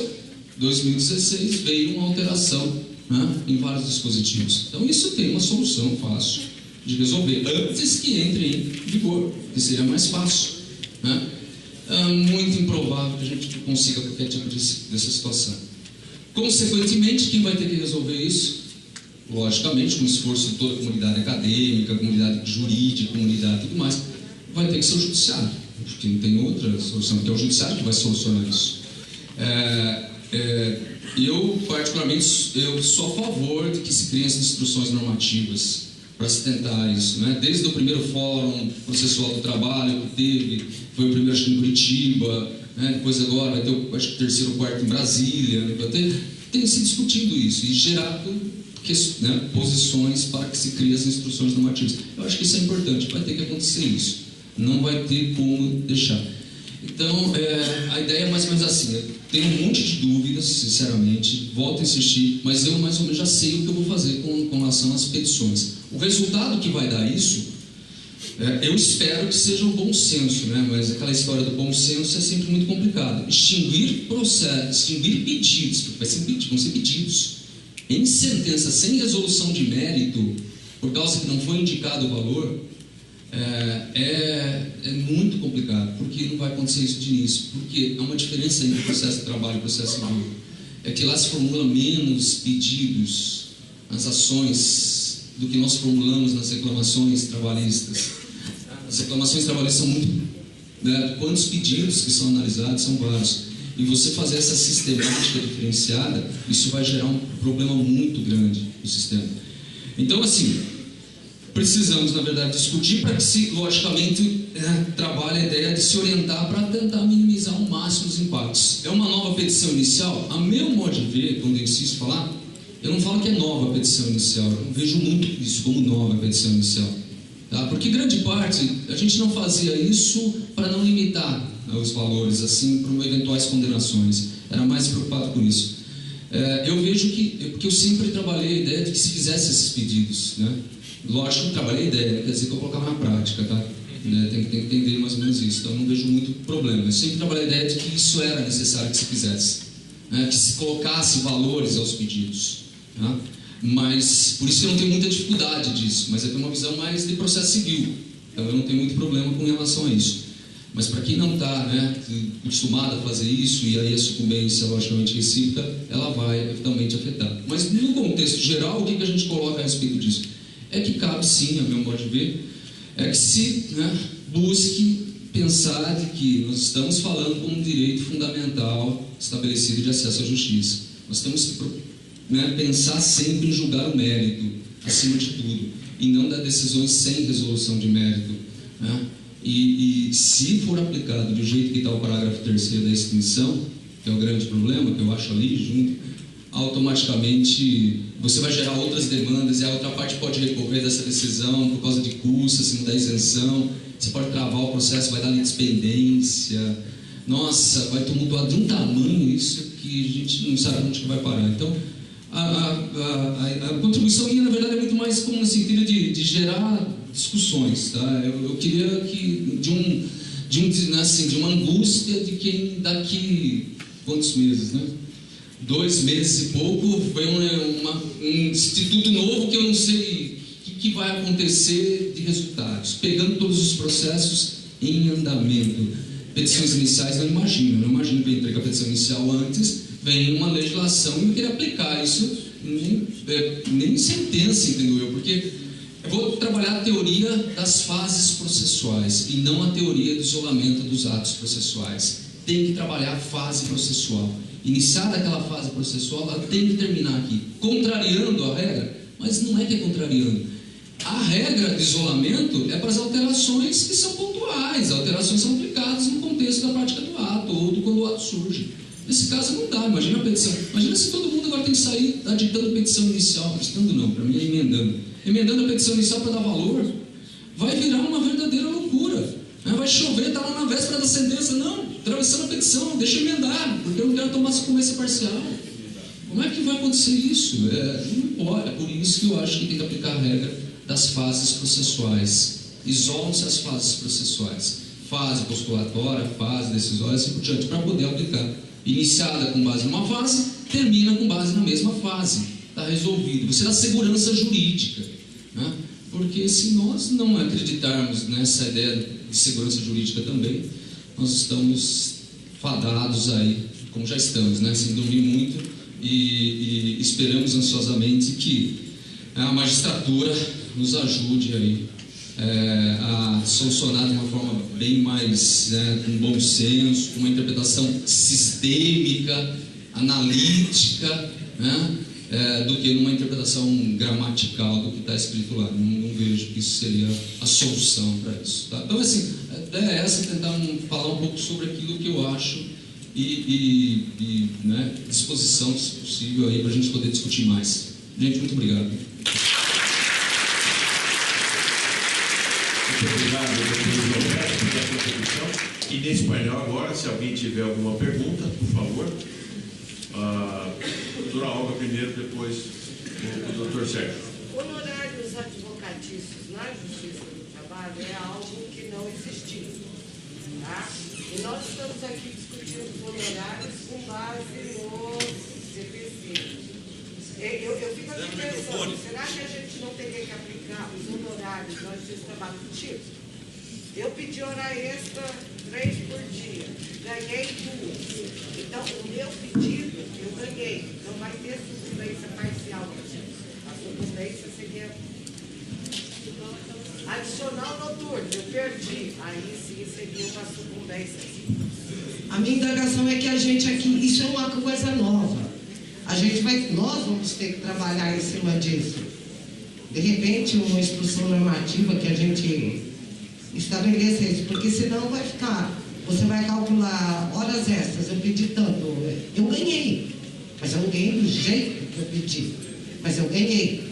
Em 2016 veio uma alteração, né, em vários dispositivos. Então isso tem uma solução fácil de resolver antes que entre em vigor, que seria mais fácil, né? É muito improvável que a gente consiga qualquer tipo dessa situação. Consequentemente, quem vai ter que resolver isso? Logicamente, com o esforço de toda a comunidade acadêmica, comunidade jurídica, comunidade e tudo mais, vai ter que ser o judiciário, porque não tem outra solução, que é o judiciário que vai solucionar isso. Eu, particularmente, eu sou a favor de que se criem as instruções normativas para se tentar isso, né? Desde o primeiro fórum processual do trabalho que teve, foi o primeiro acho que em Curitiba, né? Depois agora vai ter o acho que terceiro ou quarto em Brasília, né? Tem se discutido isso e gerado né, posições para que se crie as instruções normativas. Eu acho que isso é importante, vai ter que acontecer isso, não vai ter como deixar. Então, a ideia é mais ou menos assim, eu tenho um monte de dúvidas, sinceramente, volto a insistir, mas eu mais ou menos já sei o que eu vou fazer com relação às petições. O resultado que vai dar isso, eu espero que seja um bom senso, né? Mas aquela história do bom senso é sempre muito complicado. Extinguir processos, extinguir pedidos, porque vão ser pedidos, em sentença sem resolução de mérito, por causa que não foi indicado o valor, é muito complicado, porque não vai acontecer isso de início, porque há uma diferença entre o processo de trabalho e o processo civil, é que lá se formula menos pedidos nas ações do que nós formulamos nas reclamações trabalhistas. As reclamações trabalhistas são muito, né, quantos pedidos que são analisados são vários, e você fazer essa sistemática diferenciada, isso vai gerar um problema muito grande no sistema. Então, assim, precisamos, na verdade, discutir para que se, logicamente, trabalhe a ideia de se orientar para tentar minimizar ao máximo os impactos. É uma nova petição inicial? A meu modo de ver, quando eu insisto em falar, eu não falo que é nova a petição inicial, eu não vejo muito isso como nova a petição inicial. Tá? Porque grande parte, a gente não fazia isso para não limitar os valores, assim, para eventuais condenações. Era mais preocupado com isso. Eu vejo porque eu sempre trabalhei a ideia de que se fizesse esses pedidos, né? Lógico que trabalhei a ideia, né? Quer dizer que eu colocava na prática, tá? Tem que entender mais ou menos isso, então eu não vejo muito problema. Eu sempre trabalhei a ideia de que isso era necessário que se fizesse, né? Que se colocasse valores aos pedidos, tá? Mas, por isso que eu não tenho muita dificuldade disso, mas eu tenho uma visão mais de processo civil, então eu não tenho muito problema com relação a isso. Mas para quem não está, né, acostumado a fazer isso, e aí a sucumbência logicamente recíproca, ela vai eventualmente afetar. Mas no contexto geral, o que a gente coloca a respeito disso? É que cabe sim, a meu modo de ver, que se, né, busque pensar de que nós estamos falando com um direito fundamental estabelecido de acesso à justiça. Nós temos que, né, pensar sempre em julgar o mérito, acima de tudo, e não dar decisões sem resolução de mérito, né? E se for aplicado do jeito que está o parágrafo 3º da extinção, que é o grande problema, que eu acho ali junto, automaticamente você vai gerar outras demandas e a outra parte pode recorrer dessa decisão por causa de custos, se não dá isenção, você pode travar o processo, vai dar litispendência. Nossa, vai tumultuar de um tamanho isso que a gente não sabe onde que vai parar. Então, a contribuição minha, na verdade, é muito mais como no sentido de gerar discussões, tá? Eu queria que de uma angústia de quem daqui quantos meses, né? 2 meses e pouco vem um instituto novo que eu não sei o que vai acontecer de resultados, pegando todos os processos em andamento. Petições iniciais eu não imagino que entregue a petição inicial antes, vem uma legislação e eu queria aplicar isso nem sentença, entendeu eu? Porque eu vou trabalhar a teoria das fases processuais e não a teoria do isolamento dos atos processuais. Tem que trabalhar a fase processual. Iniciada aquela fase processual, ela tem que terminar aqui, contrariando a regra, mas não é que é contrariando. A regra de isolamento é para as alterações que são pontuais, alterações são aplicadas no contexto da prática do ato ou do quando o ato surge. Nesse caso não dá, imagina a petição. Imagina se todo mundo agora tem que sair aditando petição inicial, aditando não, para mim é emendando a petição inicial para dar valor, vai virar uma verdadeira loucura. Vai chover, está lá na véspera da sentença, não, atravessando a petição, deixa eu emendar, porque eu não quero tomar sucumbência parcial. Como é que vai acontecer isso? Não pode, é por isso que eu acho que tem que aplicar a regra das fases processuais. Isolam-se as fases processuais, fase postulatória, fase decisória, assim por diante, para poder aplicar. Iniciada com base numa fase, termina com base na mesma fase. Está resolvido. Você dá segurança jurídica, né? Porque se nós não acreditarmos nessa ideia de segurança jurídica também, nós estamos fadados aí, como já estamos, né? Sem dormir muito e esperamos ansiosamente que a magistratura nos ajude aí a solucionar de uma forma bem mais, né, com bom senso, com uma interpretação sistêmica, analítica, né, do que numa interpretação gramatical do que está escrito lá. Não vejo que isso seria a solução para isso. Tá? Então, assim, a ideia é essa, tentar falar um pouco sobre aquilo que eu acho e né, disposição, se possível, aí para a gente poder discutir mais. Gente, muito obrigado. Muito obrigado, doutor Roberto, pela contribuição. E nesse painel agora, se alguém tiver alguma pergunta, por favor. Doutora Olga primeiro, depois o doutor Sérgio. Honorários advocatícios na Justiça do Trabalho é algo que não existiu. Tá? E nós estamos aqui discutindo os honorários com base no CPC. Eu fico aqui pensando, será que a gente não teria que aplicar os honorários na Justiça do Trabalho do tipo? Eu pedi hora extra 3 por dia, ganhei 2. Então, o meu pedido, eu ganhei. Não vai ter sucumbência parcial. A sucumbência seria adicional noturno, eu perdi. Aí sim seria uma sucumbência. A minha indagação é que a gente aqui, isso é uma coisa nova. Nós vamos ter que trabalhar em cima disso. De repente, uma instrução normativa que a gente estabeleça isso, porque senão vai ficar, você vai calcular horas extras, eu pedi tanto, eu ganhei, mas eu não ganhei do jeito que eu pedi, mas eu ganhei.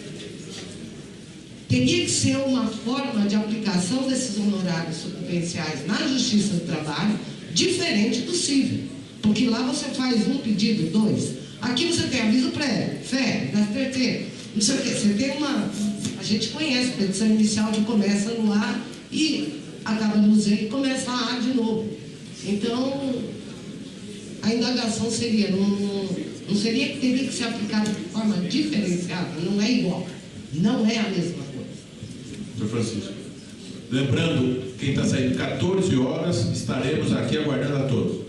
Teria que ser uma forma de aplicação desses honorários sucumbenciais na Justiça do Trabalho diferente do civil, porque lá você faz um pedido, 2, aqui você tem aviso prévio, férias, das terceiras, não sei o que, você tem a gente conhece, petição inicial que começa no A e acaba no Z e começa a A de novo. Então, a indagação seria, não seria que teria que ser aplicado de forma diferenciada, não é igual, não é a mesma coisa. Doutor Francisco. Lembrando, quem está saindo 14 horas, estaremos aqui aguardando a todos.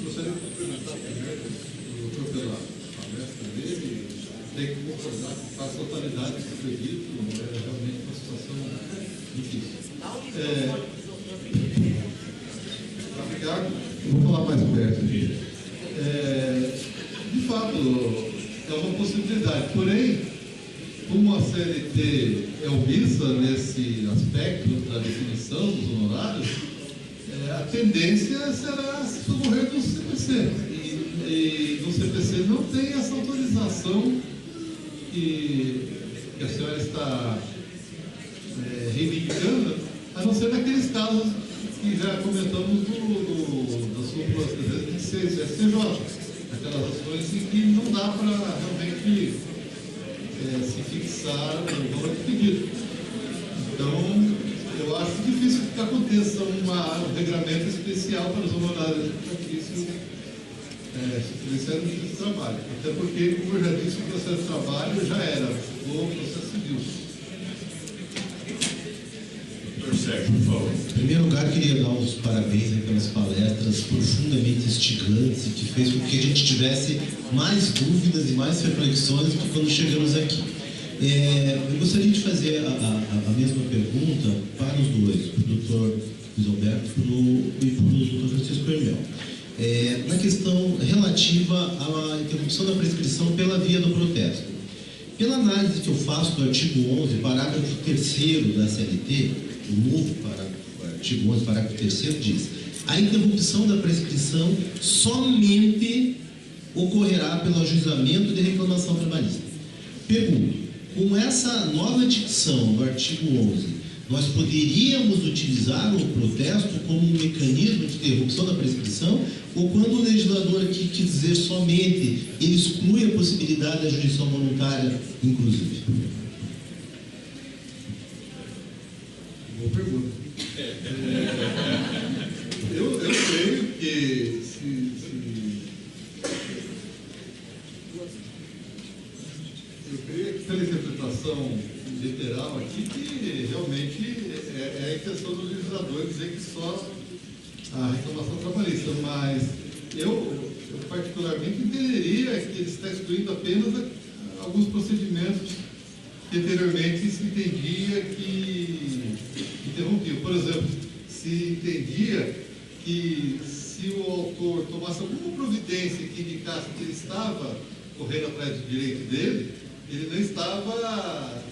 Gostaria de cumprimentar primeiro o doutor pela palestra dele. Tem que concordar com a totalidade do pedido, é realmente uma situação difícil. Obrigado. Vou falar mais perto aqui. De fato, é uma possibilidade, porém, como a CLT é omissa nesse aspecto da definição dos honorários, a tendência será socorrer do CPC. E no CPC não tem essa autorização que a senhora está reivindicando, a não ser naqueles casos que já comentamos da súmula 326 do STJ, aquelas ações em que não dá para realmente se fixar o valor de pedido. Então, eu acho difícil que aconteça um regramento especial para os honorários advocatícios sucumbenciais do trabalho. Até porque, como eu já disse, o processo de trabalho já era o processo civil. Doutor Sérgio, por favor. Em primeiro lugar, queria dar os parabéns pelas palestras profundamente instigantes e que fez com que a gente tivesse mais dúvidas e mais reflexões do que quando chegamos aqui. Eu gostaria de fazer a mesma pergunta para os dois, para o doutor Luiz Alberto e para o doutor Francisco Hermel. Na questão relativa à interrupção da prescrição pela via do protesto. Pela análise que eu faço do artigo 11, parágrafo 3º da CLT, o novo artigo 11, parágrafo 3º diz: a interrupção da prescrição somente ocorrerá pelo ajuizamento de reclamação trabalhista. Pergunto, com essa nova dicção do artigo 11, nós poderíamos utilizar o protesto como um mecanismo de interrupção da prescrição, ou quando o legislador aqui quis dizer somente, ele exclui a possibilidade da jurisdição voluntária, inclusive? Boa pergunta. Eu creio que eu creio que pela interpretação literal aqui, que realmente é a intenção do legislador dizer que só a reclamação trabalhista, mas eu particularmente entenderia que ele está excluindo apenas alguns procedimentos que anteriormente se entendia que interrompiam. Por exemplo, se entendia que se o autor tomasse alguma providência que indicasse que ele estava correndo atrás do direito dele, ele não estava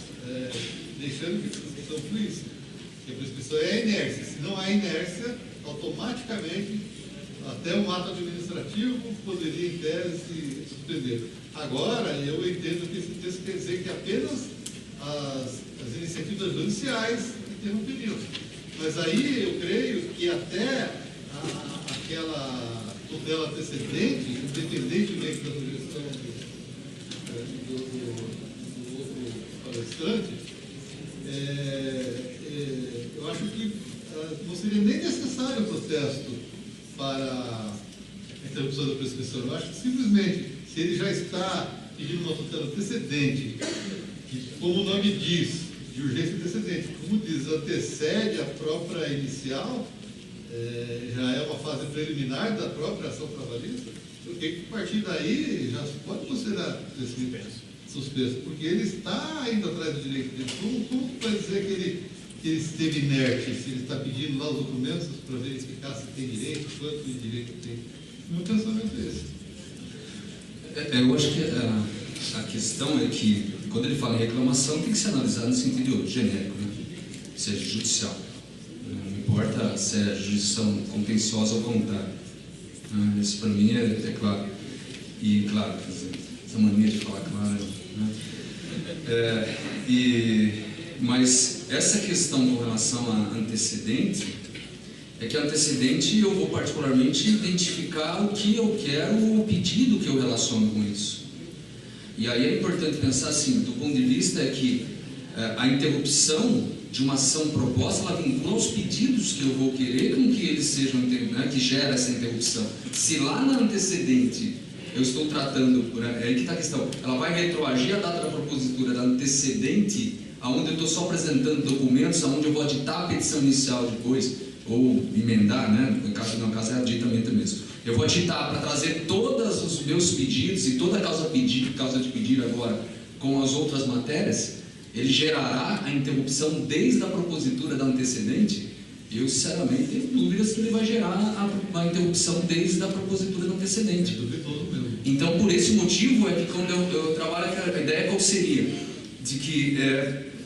deixando que a prescrição fluísse. Porque a prescrição é a inércia. Se não há inércia, automaticamente, até um ato administrativo poderia, em tese, suspender. Agora, eu entendo que esse texto quer dizer que apenas as iniciativas judiciais interromperiam. Mas aí eu creio que até aquela tutela antecedente, independentemente da sugestão do outro palestrante, eu acho que não seria nem necessário o protesto para a interrupção da prescrição. Eu acho que simplesmente, se ele já está pedindo uma tutela antecedente, que, como o nome diz, de urgência antecedente, como diz, antecede a própria inicial, já é uma fase preliminar da própria ação trabalhista, eu creio que a partir daí já pode considerar suspenso, porque ele está indo atrás do direito dele. Como vai dizer que ele esteve inerte, se ele está pedindo lá os documentos para verificar se tem direito, quanto de direito tem? Meu pensamento é esse. Eu acho que a questão é que, quando ele fala em reclamação, tem que ser analisado no sentido genérico, né? Seja judicial. Não importa se é jurisdição contenciosa ou contrária. Isso para mim é claro. E, claro, quer dizer, essa mania de falar claro. Né? Mas essa questão com relação a antecedente, é que antecedente eu vou particularmente identificar o que eu quero, o pedido que eu relaciono com isso. E aí é importante pensar assim, do ponto de vista é que a interrupção de uma ação proposta, ela vincula os pedidos que eu vou querer com que eles sejam, né, que gera essa interrupção. Se lá na antecedente eu estou tratando, é aí que está a questão, ela vai retroagir a data da propositura da antecedente, aonde eu estou só apresentando documentos, aonde eu vou aditar a petição inicial depois, ou emendar, né, no caso é aditamento mesmo. Eu vou aditar para trazer todos os meus pedidos e toda a causa de pedir agora com as outras matérias, ele gerará a interrupção desde a propositura da antecedente. Eu, sinceramente, tenho dúvidas que ele vai gerar a interrupção desde a propositura da antecedente. Então, por esse motivo, é que quando eu trabalho, a ideia qual seria? De que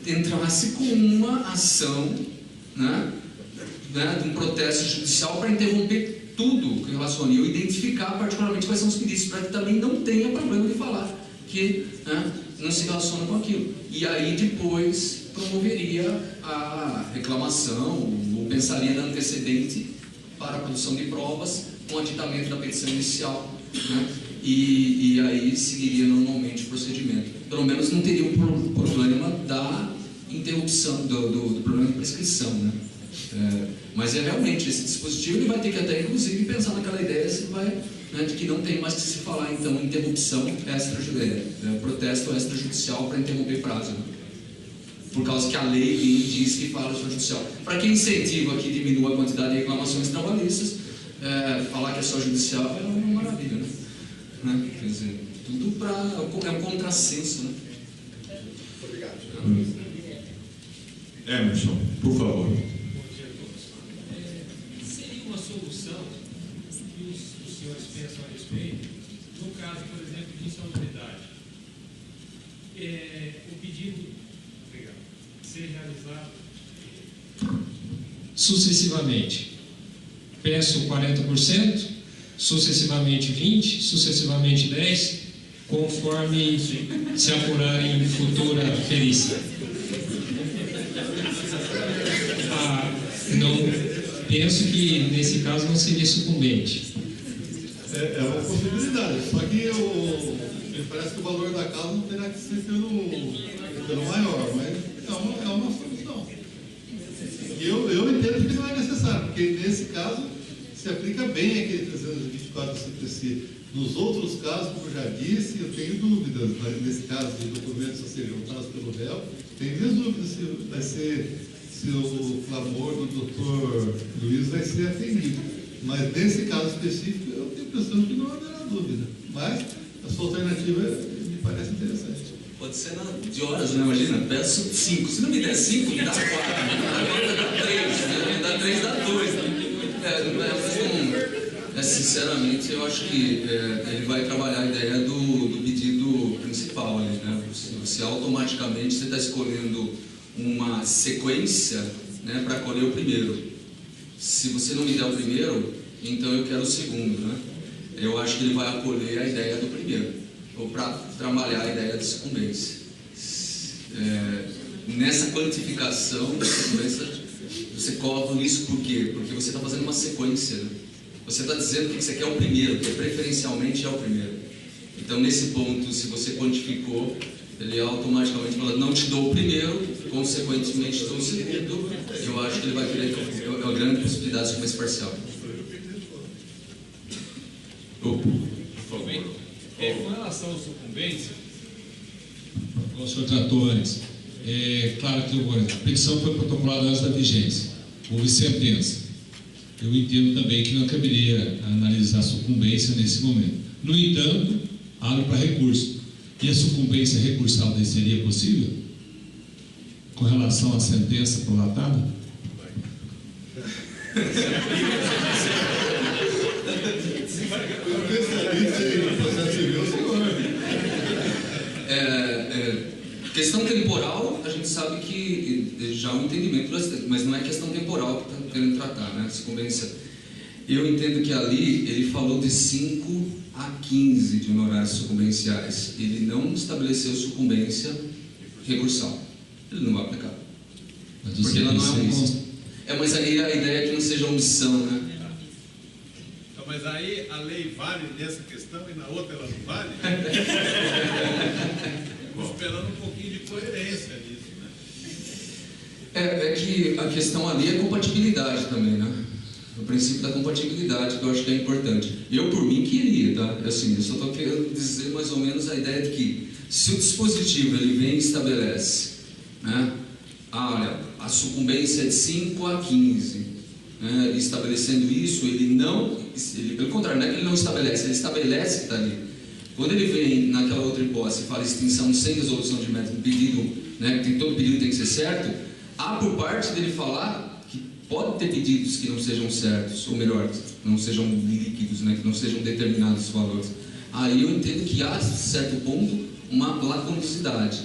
entrasse com uma ação, né, de um processo judicial para interromper tudo que relaciona, e eu identificar particularmente quais são os pedidos, para que também não tenha problema de falar que não se relaciona com aquilo. E aí depois promoveria a reclamação, ou pensaria na antecedente para a produção de provas com aditamento da petição inicial, né? E aí seguiria normalmente o procedimento. Pelo menos não teria o problema da interrupção, do problema de prescrição, né? Mas realmente esse dispositivo ele vai ter que até inclusive pensar naquela ideia se vai, né, de que não tem mais que se falar então interrupção protesto extrajudicial para interromper prazo, né? Por causa que a lei diz que fala extrajudicial. Para quem incentiva que diminua a quantidade de reclamações trabalhistas, falar que é só judicial é uma maravilha, né? Quer dizer, tudo é um contrassenso, né? Obrigado. Emerson, por favor. Pensam a respeito, no caso, por exemplo, de insalubridade, o pedido ser realizado sucessivamente. Peço 40%, sucessivamente 20%, sucessivamente 10%, conforme se apurar em futura perícia. Não, penso que nesse caso não seria sucumbente. É uma possibilidade, só que me parece que o valor da causa não terá que ser pelo maior, mas é uma solução. E eu entendo que não é necessário, porque nesse caso se aplica bem aquele 324 do CPC. Nos outros casos, como eu já disse, eu tenho dúvidas, mas nesse caso de documentos a serem juntados pelo réu, tenho minhas dúvidas se o clamor do doutor Luiz vai ser atendido. Mas nesse caso específico, eu tenho a impressão que não haverá dúvida. Mas a sua alternativa me parece interessante. Pode ser de horas, né? Imagina, peço 5. Se não me der 5, me dá 4. Agora me dá 3. Né? Me dá 3, dá 2. Sinceramente, eu acho que ele vai trabalhar a ideia do pedido principal ali, né? Você automaticamente está escolhendo uma sequência, né, para colher o primeiro. Se você não me der o primeiro, então eu quero o segundo, né? Eu acho que ele vai acolher a ideia do primeiro, ou para trabalhar a ideia de sucumbência. Nessa quantificação da sucumbência, você coloca isso por quê? Porque você está fazendo uma sequência, né? Você está dizendo que você quer o primeiro, que preferencialmente é o primeiro. Então, nesse ponto, se você quantificou, ele automaticamente fala, não te dou o primeiro, consequentemente te dou o segundo. Eu acho que ele vai querer, é uma grande possibilidade de sucumbência parcial. Com relação à sucumbência, o senhor tratou antes, claro que a petição foi protocolada antes da vigência, houve sentença. Eu entendo também que não caberia analisar a sucumbência nesse momento. No entanto, abre para recurso. E a sucumbência recursal daí seria possível? Com relação à sentença prolatada? Questão temporal, a gente sabe que já há um entendimento, mas não é questão temporal que está querendo tratar, né? Sucumbência. Eu entendo que ali ele falou de 5 a 15 de honorários sucumbenciais. Ele não estabeleceu sucumbência recursal. Ele não vai aplicar. Porque ela não é omissão. Mas aí a ideia é que não seja omissão, né? Então, mas aí a lei vale nessa questão e na outra ela não vale? Estou esperando um pouquinho de coerência nisso, né? É que a questão ali é compatibilidade também, né? O princípio da compatibilidade, que eu acho que é importante. Eu, por mim, queria, tá? Assim, eu só estou querendo dizer mais ou menos a ideia de que, se o dispositivo ele vem e estabelece, né? Olha, a sucumbência é de 5 a 15, né? Estabelecendo isso, pelo contrário, não é que ele não estabelece, ele estabelece que está ali. Quando ele vem naquela outra hipótese e fala extinção sem resolução de mérito, pedido, né? Que todo pedido tem que ser certo, há por parte dele falar que pode ter pedidos que não sejam certos, ou melhor, não sejam líquidos, né? Que não sejam determinados os valores. Aí eu entendo que há, certo ponto, uma lacunosidade.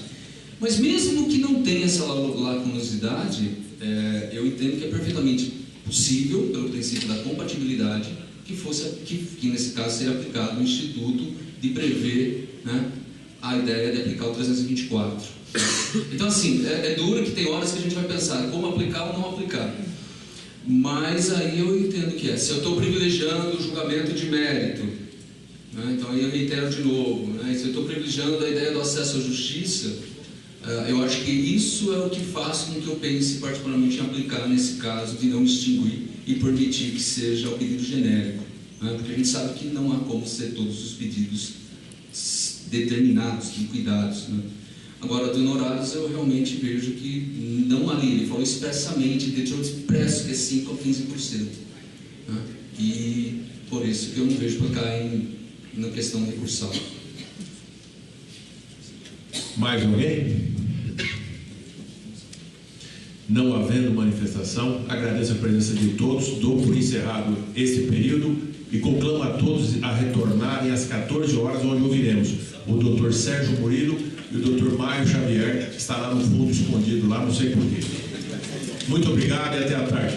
Mas mesmo que não tenha essa lacunosidade, eu entendo que é perfeitamente possível, pelo princípio da compatibilidade, que nesse caso seria aplicado o Instituto de prever, né, a ideia de aplicar o 324. Então, assim, é duro que tem horas que a gente vai pensar como aplicar ou não aplicar. Mas aí eu entendo que se eu estou privilegiando o julgamento de mérito, né, então aí eu reitero de novo, né, se eu estou privilegiando a ideia do acesso à justiça, eu acho que isso é o que faz com que eu pense particularmente em aplicar nesse caso de não extinguir e permitir que seja o pedido genérico, né, porque a gente sabe que não há como ser todos os pedidos determinados, liquidados, né. Agora, do honorários, eu realmente vejo que não ali, ele falou expressamente, deixou expresso que é 5% a 15%. Né? E por isso que eu não vejo para cair na questão recursal. Mais alguém? Não havendo manifestação, agradeço a presença de todos, dou por encerrado este período e conclamo a todos a retornarem às 14 horas, onde ouviremos o Dr. Sérgio Murilo e o Dr. Mário Xavier, que está lá no fundo escondido, lá não sei porquê. Muito obrigado e até a tarde.